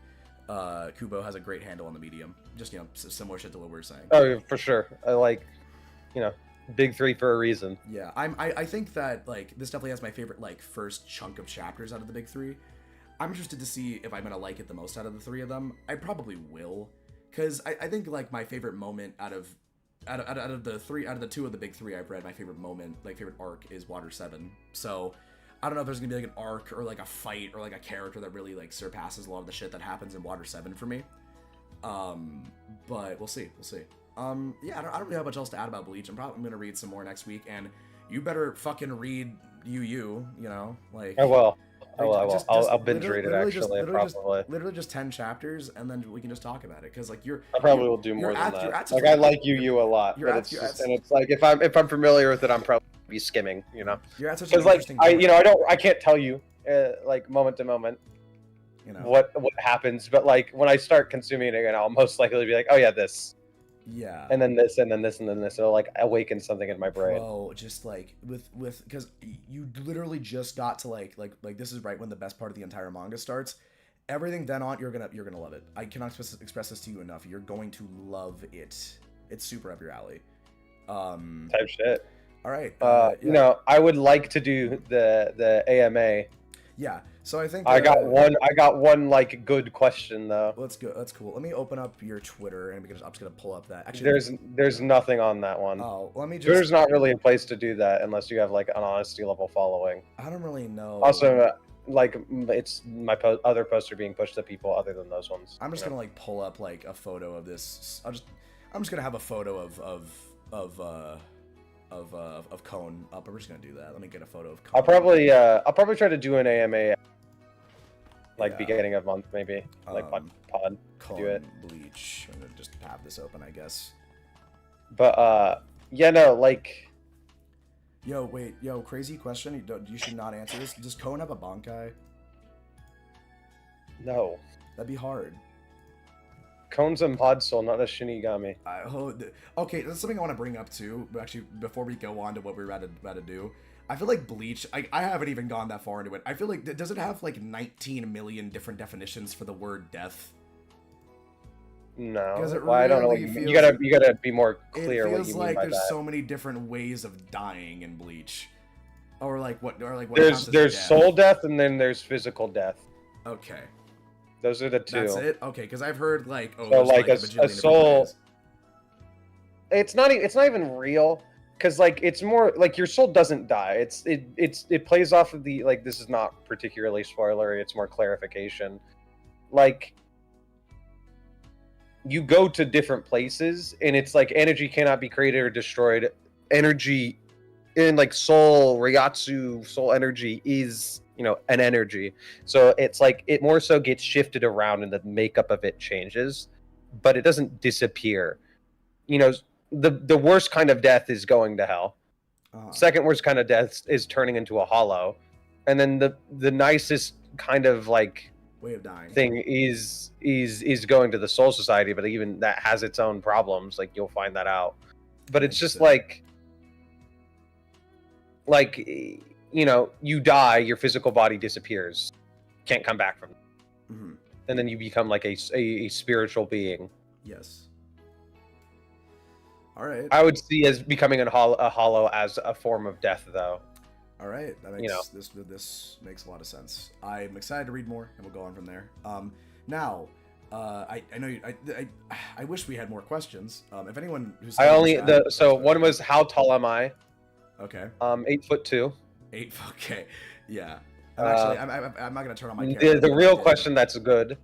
Kubo has a great handle on the medium. Just, you know, similar shit to what we were saying. Oh, for sure. I like, you know, big three for a reason. Yeah, I think that, like, this definitely has my favorite, like, first chunk of chapters out of the big three. I'm interested to see if I'm gonna like it the most out of the three of them. I probably will, because I think, like, my favorite moment out of the two of the big three I've read, my favorite moment, like, favorite arc is Water 7. So I don't know if there's gonna be like an arc or like a fight or like a character that really like surpasses a lot of the shit that happens in Water 7 for me. But we'll see. Yeah, I don't really have much else to add about Bleach. I'm probably gonna read some more next week, and you better fucking read you know, like. I will. I'll binge read it actually. Literally just 10 chapters, and then we can just talk about it. Cause like I probably will do more than that. Like I like you a lot, but it's like if I'm familiar with it, I'm probably be skimming, you know. You're at such an interesting point. I can't tell you like moment to moment, you know, what happens, but like when I start consuming it again, I'll most likely be like, oh yeah, this. Yeah. And then this, and then this, and then this. It'll like awaken something in my brain. Bro, just like with because you literally just got to like this is right when the best part of the entire manga starts. Everything then on, you're gonna love it. I cannot express this to you enough. You're going to love it. It's super up your alley. Type shit. All right. Yeah. You know, I would like to do the AMA. Yeah. So I think I got one like good question though. Let's go. That's cool. Let me open up your Twitter, and I'm just gonna pull up that. Actually, there's nothing on that one. Oh, let me just. Twitter's not really a place to do that unless you have like an honesty level following. I don't really know. Also, like it's my other posts are being pushed to people other than those ones. I'm just gonna like pull up like a photo of this. I'm just gonna have a photo of Cone up. I'm just gonna do that. Let me get a photo of Cone. I'll probably try to do an AMA like beginning of month maybe, like pod Cone, do it. Bleach. I'm gonna just have this open, I guess. But yeah, no, like. Yo, crazy question. You should not answer this. Does Cone have a Bankai? No. That'd be hard. Cone's a pod soul, not a Shinigami. Okay, that's something I want to bring up too. Actually, before we go on to what we're about to do, I feel like Bleach. I haven't even gone that far into it. I feel like does it have like 19 million different definitions for the word death? No. Well, I don't know. You gotta be more clear what you mean by that. It feels like there's so many different ways of dying in Bleach, or like what there's soul death and then there's physical death. Okay. Those are the two. That's it. Okay, because I've heard like so like a soul. It's not even real, because like it's more like your soul doesn't die. It plays off of the like this is not particularly spoilery. It's more clarification. Like you go to different places, and it's like energy cannot be created or destroyed. Energy in like soul Ryatsu soul energy is. You know, an energy. So it's like it more so gets shifted around and the makeup of it changes, but it doesn't disappear. You know, the worst kind of death is going to hell. Second worst kind of death is turning into a hollow. And then the nicest kind of like way of dying thing is going to the Soul Society, but even that has its own problems. Like you'll find that out. But it's just like you know, you die, your physical body disappears, can't come back from it. Mm-hmm. And then you become like a spiritual being. Yes. All right. I would see as becoming a hollow as a form of death, though. All right, that makes this makes a lot of sense. I'm excited to read more, and we'll go on from there. Now, I know I wish we had more questions. If anyone who's one was how tall am I? Okay. 8'2". Okay. Yeah. I'm not gonna turn on my camera. The real question that's good.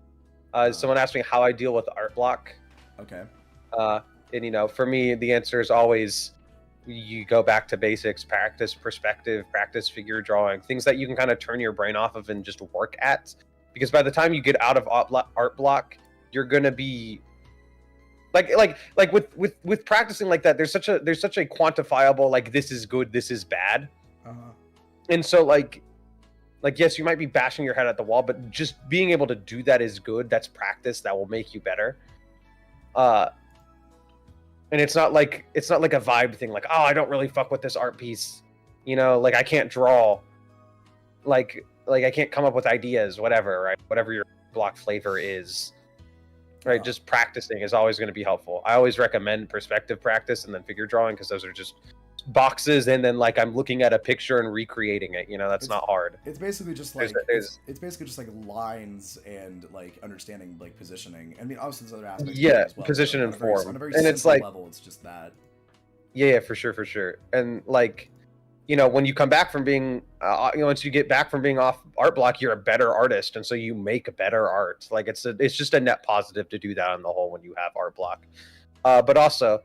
Someone asked me how I deal with art block. Okay. And you know, for me, the answer is always you go back to basics, practice perspective, practice figure drawing, things that you can kind of turn your brain off of and just work at. Because by the time you get out of art block, you're gonna be like with practicing like that. There's such a quantifiable like this is good, this is bad. And so like yes, you might be bashing your head at the wall, but just being able to do that is good. That's practice that will make you better. And it's not like a vibe thing, like, oh, I don't really fuck with this art piece, you know, like I can't draw, like I can't come up with ideas, whatever, right? Whatever your block flavor is, right? Just practicing is always going to be helpful. I always recommend perspective practice and then figure drawing, because those are just boxes, and then like I'm looking at a picture and recreating it, you know, that's not hard. It's basically just like it's basically just like lines and like understanding like positioning. I mean, obviously there's other aspects as well, position and form, on a very and simple it's like level, it's just that. Yeah, for sure. And like, you know, when you come back from being you know, once you get back from being off art block, you're a better artist, and so you make better art. Like it's just a net positive to do that on the whole when you have art block. But also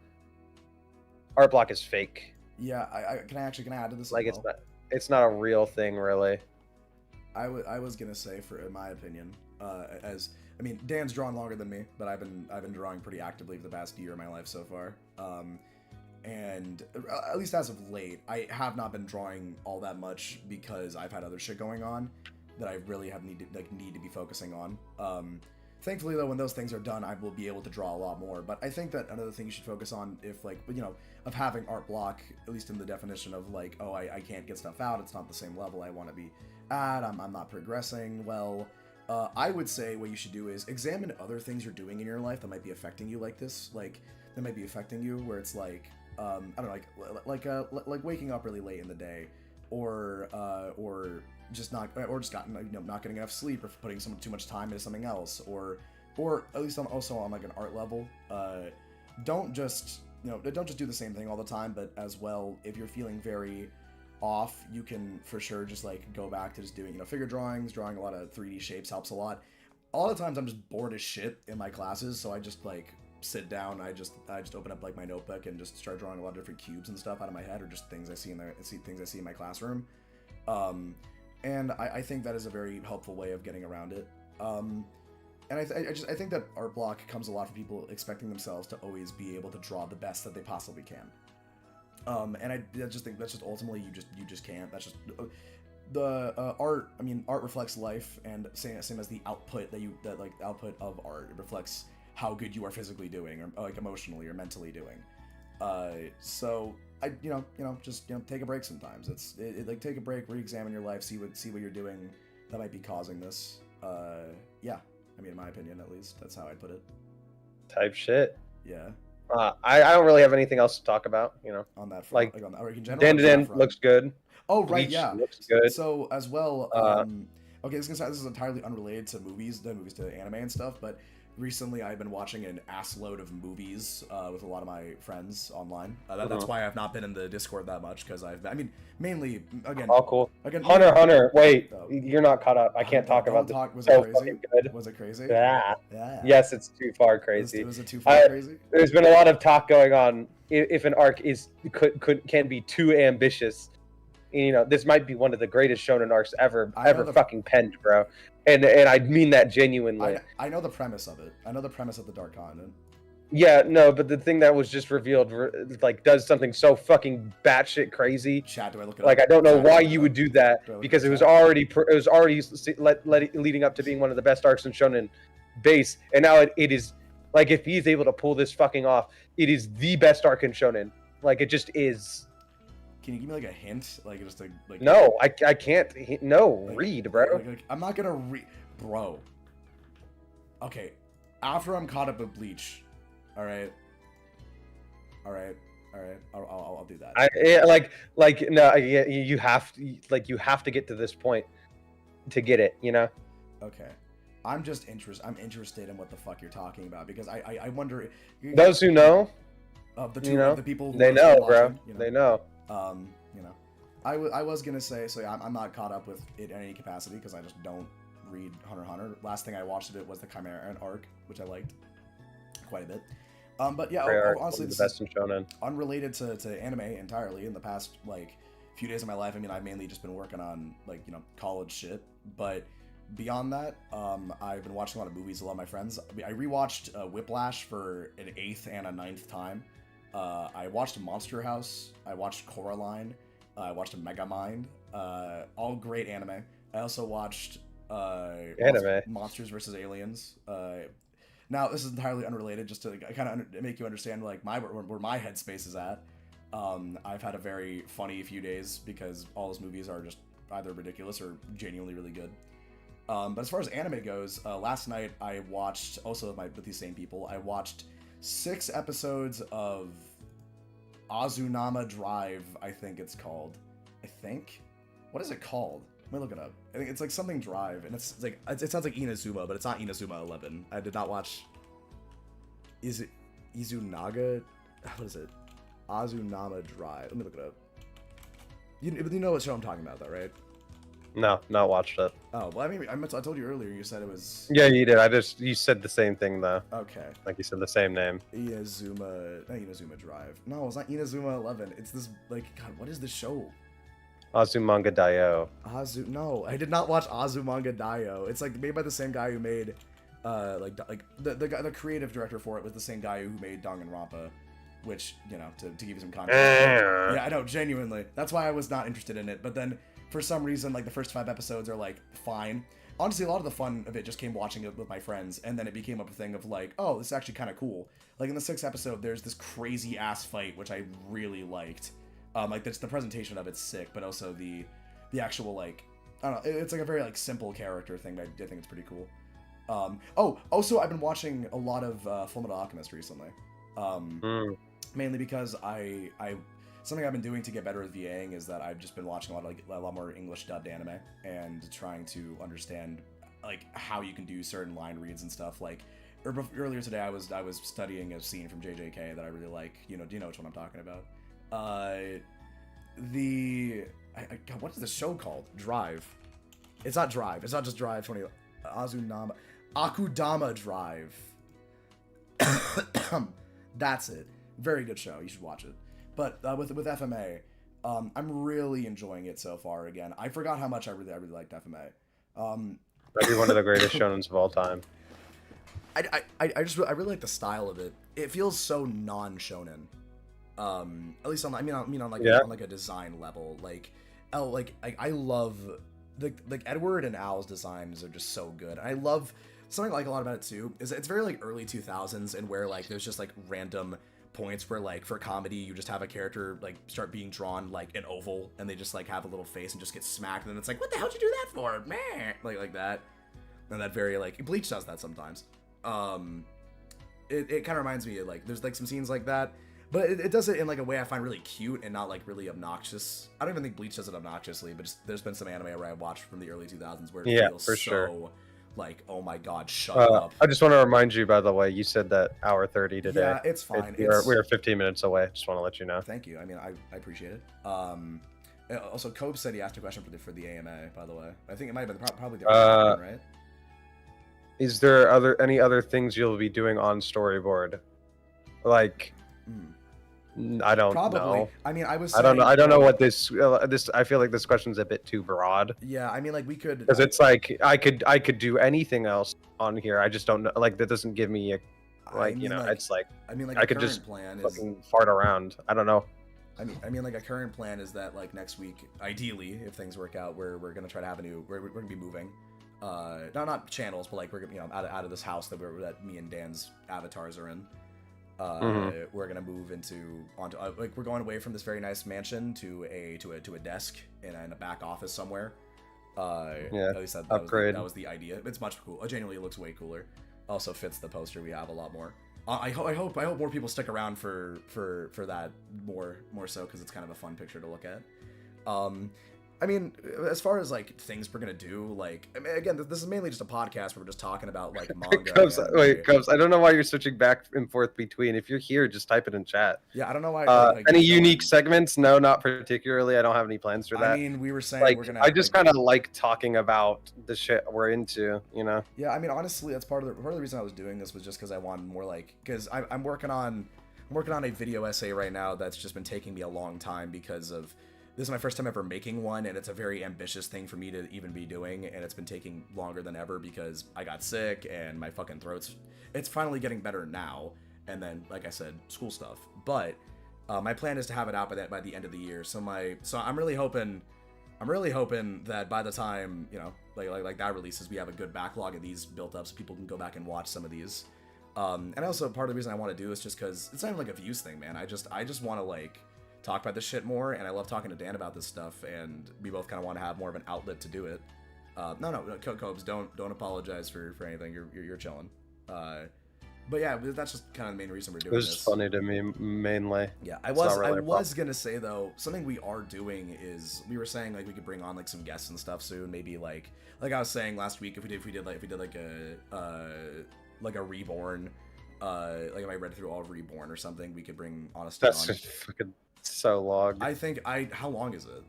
art block is fake. Yeah, can I add to this? Like it's not a real thing, really. I was gonna say, in my opinion, Dan's drawn longer than me, but I've been drawing pretty actively for the past year of my life so far. And at least as of late, I have not been drawing all that much because I've had other shit going on that I really need to be focusing on. Thankfully, though, when those things are done, I will be able to draw a lot more. But I think that another thing you should focus on, of having art block, at least in the definition of like, oh, I can't get stuff out, it's not the same level I want to be at, I'm not progressing well. I would say what you should do is examine other things you're doing in your life that might be affecting you like this, like that might be affecting you, where it's like, I don't know, like waking up really late in the day, or not getting enough sleep, or putting too much time into something else, or at least also on like an art level. Don't just do the same thing all the time, but as well, if you're feeling very off, you can for sure just like go back to just doing figure drawings. Drawing a lot of 3D shapes helps a lot. A lot of times I'm just bored as shit in my classes, so I just like sit down. I just open up like my notebook and just start drawing a lot of different cubes and stuff out of my head, or just things I see in my classroom. And I think that is a very helpful way of getting around it. And I think that art block comes a lot from people expecting themselves to always be able to draw the best that they possibly can. And I just think that's just ultimately you just can't. That's just the art. I mean, art reflects life, and same as the output the output of art. It reflects how good you are physically doing, or like emotionally or mentally doing. So I just take a break sometimes. Like take a break, re-examine your life, see what you're doing that might be causing this. Yeah, I mean, in my opinion, at least, that's how I'd put it. Type shit. Yeah. I don't really have anything else to talk about, on that front, like on in general. Dan looks good. Oh, right. Bleach Yeah, looks good. So as well, okay, this is entirely unrelated to movies, to anime and stuff, but recently I've been watching an ass load of movies with a lot of my friends online. That's why I've not been in the Discord that much, because mainly, again... Oh, cool. Hunter, wait, you're not caught up. I can't talk about this. Was it crazy? Was it crazy? Yeah. Yes, it's too far crazy. Was it too far crazy? There's been a lot of talk going on if an arc can be too ambitious. This might be one of the greatest shonen arcs ever fucking penned, bro. And I mean that genuinely. I know the premise of it. I know the premise of the Dark Continent. Yeah, no, but the thing that was just revealed, like, does something so fucking batshit crazy. Chat, do I look it like, up? I don't know Chat, why you would do that, because it was already leading up to being one of the best arcs in Shonen base, and now it is, like, if he's able to pull this fucking off, it is the best arc in Shonen. Like, it just is. Can you give me like a hint, like just like? No, I can't. No, like, read, bro. Like, I'm not gonna read, bro. Okay, after I'm caught up with Bleach. All right. I'll do that. No, you have to get to this point to get it, you know. Okay, I'm interested in what the fuck you're talking about, because I wonder. Those who know, of the two of the people who they know, watching, bro. You know? They know. You know, I was gonna say, so yeah, I'm not caught up with it in any capacity because I just don't read Hunter x Hunter. Last thing I watched of it was the Chimera arc, which I liked quite a bit. But yeah, honestly, the best in Shonen. Unrelated to anime entirely. In the past like few days of my life, I mean, I've mainly just been working on like, you know, college shit. But beyond that, I've been watching a lot of movies with a lot of my friends. I rewatched Whiplash for an 8th and a 9th time. I watched Monster House. I watched Coraline. I watched Megamind. All great anime. I also watched Monsters vs. Aliens. Now, this is entirely unrelated, just to kind of make you understand like where my headspace is at. I've had a very funny few days because all those movies are just either ridiculous or genuinely really good. But as far as anime goes, last night I watched, also with these same people, I watched 6 episodes of Azunama Drive, I think it's called. What is it called? Let me look it up. I think it's like something Drive, and it's like, it sounds like Inazuma, but it's not Inazuma 11. I did not watch. Is it Izunaga? What is it? Azunama Drive. Let me look it up. You know what show I'm talking about, though, right? No, not watched it. Oh, well, I mean, I told you earlier. You said it was. Yeah, you did. You said the same thing though. Okay. Like you said the same name. Inazuma Drive. No, it's not Inazuma 11. It's this, like, God, what is the show? Azumanga Daioh. No, I did not watch Azumanga Daioh. It's like made by the same guy who made, the creative director for it was the same guy who made Danganronpa, which, you know, to give you some context. Yeah, I know, genuinely. That's why I was not interested in it. But then, for some reason, like the first 5 episodes are like fine. Honestly, a lot of the fun of it just came watching it with my friends, and then it became a thing of like, oh, this is actually kind of cool. Like in the 6th episode, there's this crazy ass fight which I really liked. Like the presentation of it's sick, but also the actual, like, I don't know, it's like a very like simple character thing. I think it's pretty cool. Oh, also I've been watching a lot of Fullmetal Alchemist recently. Mainly because I something I've been doing to get better at VAing is that I've just been watching a lot more English dubbed anime and trying to understand like how you can do certain line reads and stuff. Like earlier today, I was studying a scene from JJK that I really like. You know, do you know which one I'm talking about? God, what is the show called? Drive. It's not Drive. It's not just Drive 20. Akudama Drive. That's it. Very good show. You should watch it. But with FMA, I'm really enjoying it so far. Again, I forgot how much I really liked FMA. Might be one of the greatest shonens of all time. I really like the style of it. It feels so non-shonen. At least on like a design level. I love like Edward and Al's designs are just so good. I love something I like a lot about it too is it's very like early 2000s, and where like there's just like random points where like for comedy you just have a character like start being drawn like an oval, and they just like have a little face and just get smacked, and then it's like, what the hell did you do that for, man? Like that. And that very like Bleach does that sometimes. It kind of reminds me of like there's like some scenes like that, but it does it in like a way I find really cute and not like really obnoxious. I don't even think Bleach does it obnoxiously, but just, there's been some anime where I watched from the early 2000s where it feels for so sure. Like, oh my god, shut up. I just want to remind you, by the way, you said that hour 30 today. Yeah, it's fine. We're 15 minutes away. Just want to let you know. Thank you. I mean, I appreciate it. Also, Cope said he asked a question for the AMA, by the way. I think it might have been probably the one, right? Is there any other things you'll be doing on StoryBored? Like, I don't know. I mean, I don't know what this. I feel like this question's a bit too broad. Yeah, I mean, like we could. Because it's like I could do anything else on here. I just don't know. Like that doesn't give me Like, you know, it's like like I a could current just plan is fucking fart around. I don't know. I mean, like a current plan is that like next week, ideally, if things work out, we're gonna try to have we're gonna be moving, not channels, but like we're gonna, you know, out of this house that me and Dan's avatars are in. We're gonna move onto like we're going away from this very nice mansion to a desk in a back office somewhere. Yeah, at least that was the idea. It's much cool. Genuinely, it looks way cooler. Also fits the poster we have a lot more. I hope more people stick around for that more so, because it's kind of a fun picture to look at. I mean, as far as like things we're gonna do, like, I mean, again, this is mainly just a podcast where we're just talking about like manga. Cubs, I don't know why you're switching back and forth between. If you're here, just type it in chat. Yeah, I don't know why. Any unique segments? No, not particularly. I don't have any plans for that. I mean, we were saying like, we're gonna. I just kind of like talking about the shit we're into, you know. Yeah, I mean, honestly, that's part of the reason I was doing this was just because I wanted more because I'm working on a video essay right now that's just been taking me a long time because of. This is my first time ever making one, and it's a very ambitious thing for me to even be doing, and it's been taking longer than ever because I got sick and my fucking it's finally getting better now, and then, like I said, school stuff. But my plan is to have it out by the end of the year. So I'm really hoping that by the time, you know, like that releases, we have a good backlog of these built up so people can go back and watch some of these. And also part of the reason I want to do is just because it's not even like a views thing, man. I just want to like talk about this shit more, and I love talking to Dan about this stuff, and we both kind of want to have more of an outlet to do it. No, Cobes, don't apologize for anything. You're chilling. But yeah, that's just kind of the main reason we're doing this. It was funny to me, mainly. Yeah, I was gonna say though, something we are doing is we were saying like we could bring on like some guests and stuff soon. Maybe like I was saying last week, if we did like a Reborn, like if I read through all Reborn or something, we could bring Honesty on. That's fucking so long. I think how long is it?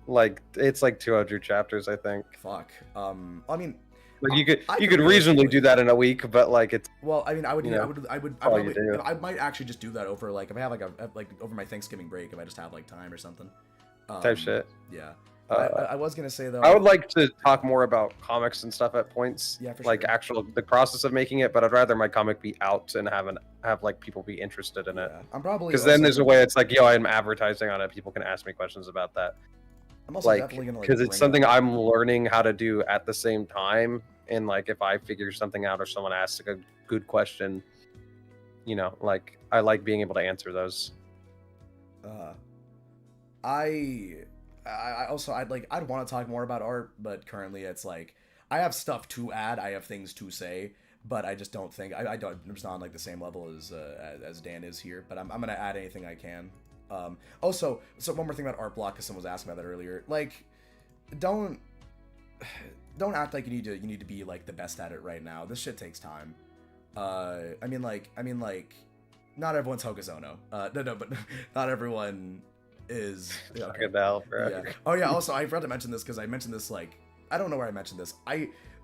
Like it's like 200 chapters, I think. Fuck. I mean, like you could reasonably do that in a week, but like it's. Well, I mean, I might actually just do that over like if I have like over my Thanksgiving break, if I just have like time or something. Type shit. Yeah. I was gonna say though. I would like to talk more about comics and stuff at points. Yeah, for like sure. the process of making it, but I'd rather my comic be out and have like people be interested in it. I'm probably because then there's a way it's like, yo, I'm advertising on it. People can ask me questions about that. I'm also definitely gonna because it's something I'm learning how to do at the same time. And like if I figure something out or someone asks a good question, you know, like I like being able to answer those. I also I'd want to talk more about art, but currently it's like I have stuff to add, I have things to say, but I just don't think I'm just not on like the same level as Dan is here. But I'm gonna add anything I can. Also, so one more thing about art block, because someone was asking about that earlier. Like, don't act like you need to be like the best at it right now. This shit takes time. I mean like not everyone's Hokuzono. No, but not everyone is. Okay. Bro. Yeah. Oh yeah. Also, I forgot to mention this because I mentioned this like I don't know where I mentioned this.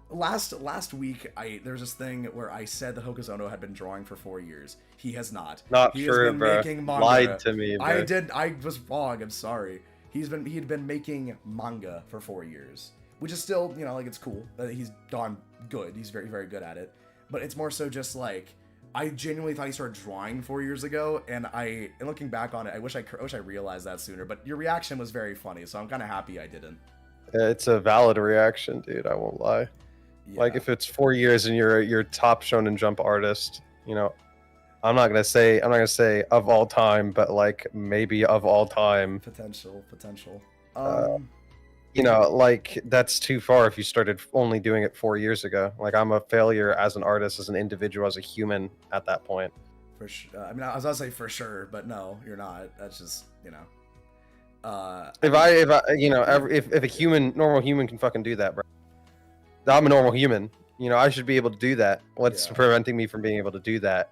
Last week there's this thing where I said that Hokuzono had been drawing for 4 years. He has not. Not he true, has been bro. making manga. Lied to me, bro. I was wrong. I'm sorry. He had been making manga for 4 years, which is still, you know, like it's cool that he's gone good. He's very, very good at it. But it's more so just like I genuinely thought he started drawing 4 years ago, and looking back on it, I wish I realized that sooner. But your reaction was very funny, so I'm kind of happy I didn't. It's a valid reaction, dude. I won't lie. Yeah. Like if it's 4 years and you're top Shonen Jump artist, you know, I'm not gonna say of all time, but like maybe of all time. Potential. You know, like that's too far if you started only doing it 4 years ago. Like I'm a failure as an artist, as an individual, as a human at that point. For sure. I mean, I was gonna say for sure, but no, you're not. That's just, you know. If a normal human can fucking do that, bro. I'm a normal human. You know, I should be able to do that. What's preventing me from being able to do that?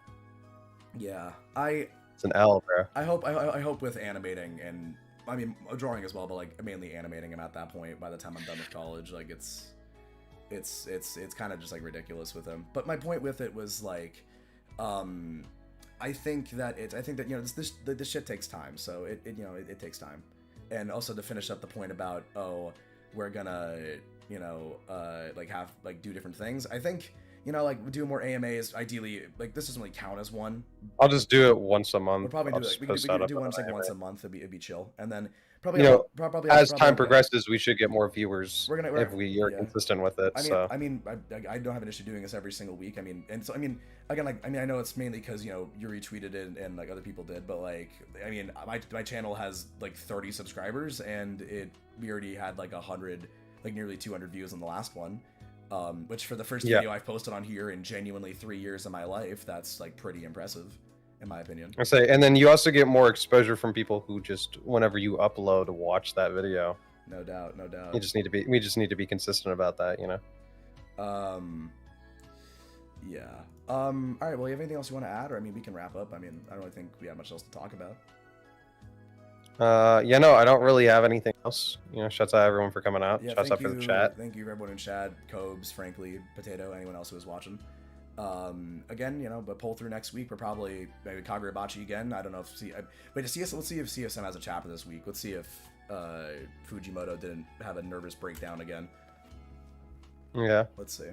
Yeah, it's an L, bro. I hope with animating and I mean drawing as well, but like mainly animating him at that point. By the time I'm done with college, like it's kind of just like ridiculous with him. But my point with it was like, I think that you know this shit takes time. So it takes time. And also to finish up the point about we're gonna like do different things. I think you know, like do more AMAs. Ideally, like this doesn't really count as one. I'll just do it once a month. We'll probably I'll do it. just We post could out do one like AMA. once a month. It'd be chill, and then probably You know, probably as probably time progresses, we should get more viewers if we are consistent with it. I mean, I don't have an issue doing this every single week. I mean, and so I mean, again, like I know it's mainly because you know you retweeted it and like other people did, but like I mean, my channel has like 30 subscribers and we already had like 100, like nearly 200 views on the last one, which for the first video I've posted on here in genuinely 3 years of my life, that's like pretty impressive. In my opinion. I say, and then you also get more exposure from people who just, whenever you upload, watch that video. No doubt, no doubt. We just need to be consistent about that, you know. Yeah. All right. Well, you have anything else you want to add, or I mean, we can wrap up. I mean, I don't really think we have much else to talk about. Yeah, no, I don't really have anything else. You know, shouts out everyone for coming out. Yeah, shouts out for the chat. Thank you, everyone in chat, Cobes, frankly, Potato, anyone else who was watching. Again, you know, but pull through next week. We're probably maybe Kagurabachi again. I don't know if let's see if CSM has a chapter this week. Let's see if Fujimoto didn't have a nervous breakdown again. Yeah. Let's see.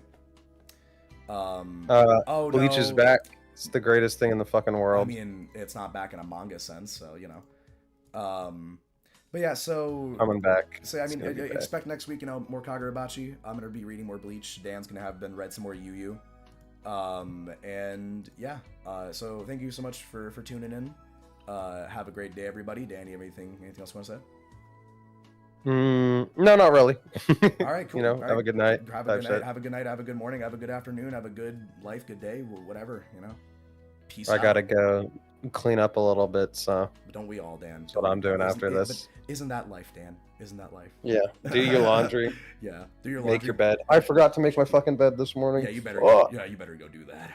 Bleach is back. It's the greatest thing in the fucking world. I mean, it's not back in a manga sense, so you know. But yeah, so coming back. So I mean, expect next week, you know, more Kagurabachi. I'm gonna be reading more Bleach. Dan's gonna have read some more Yu Yu. And yeah, so thank you so much for tuning in. Have a great day, everybody. Dan, you have anything else you want to say? No, not really. All right, cool. You know, have a good night. Have a good night. Have a good night. Have a good morning. Have a good afternoon. Have a good life, good day, whatever. You know. Peace out. I gotta go clean up a little bit, so. But don't we all, Dan? That's what I'm doing after this. Isn't that life, Dan? Isn't that life? Yeah. Do your laundry. Yeah. Do your laundry. Make your bed. I forgot to make my fucking bed this morning. Yeah, you better. Yeah, you better go do that.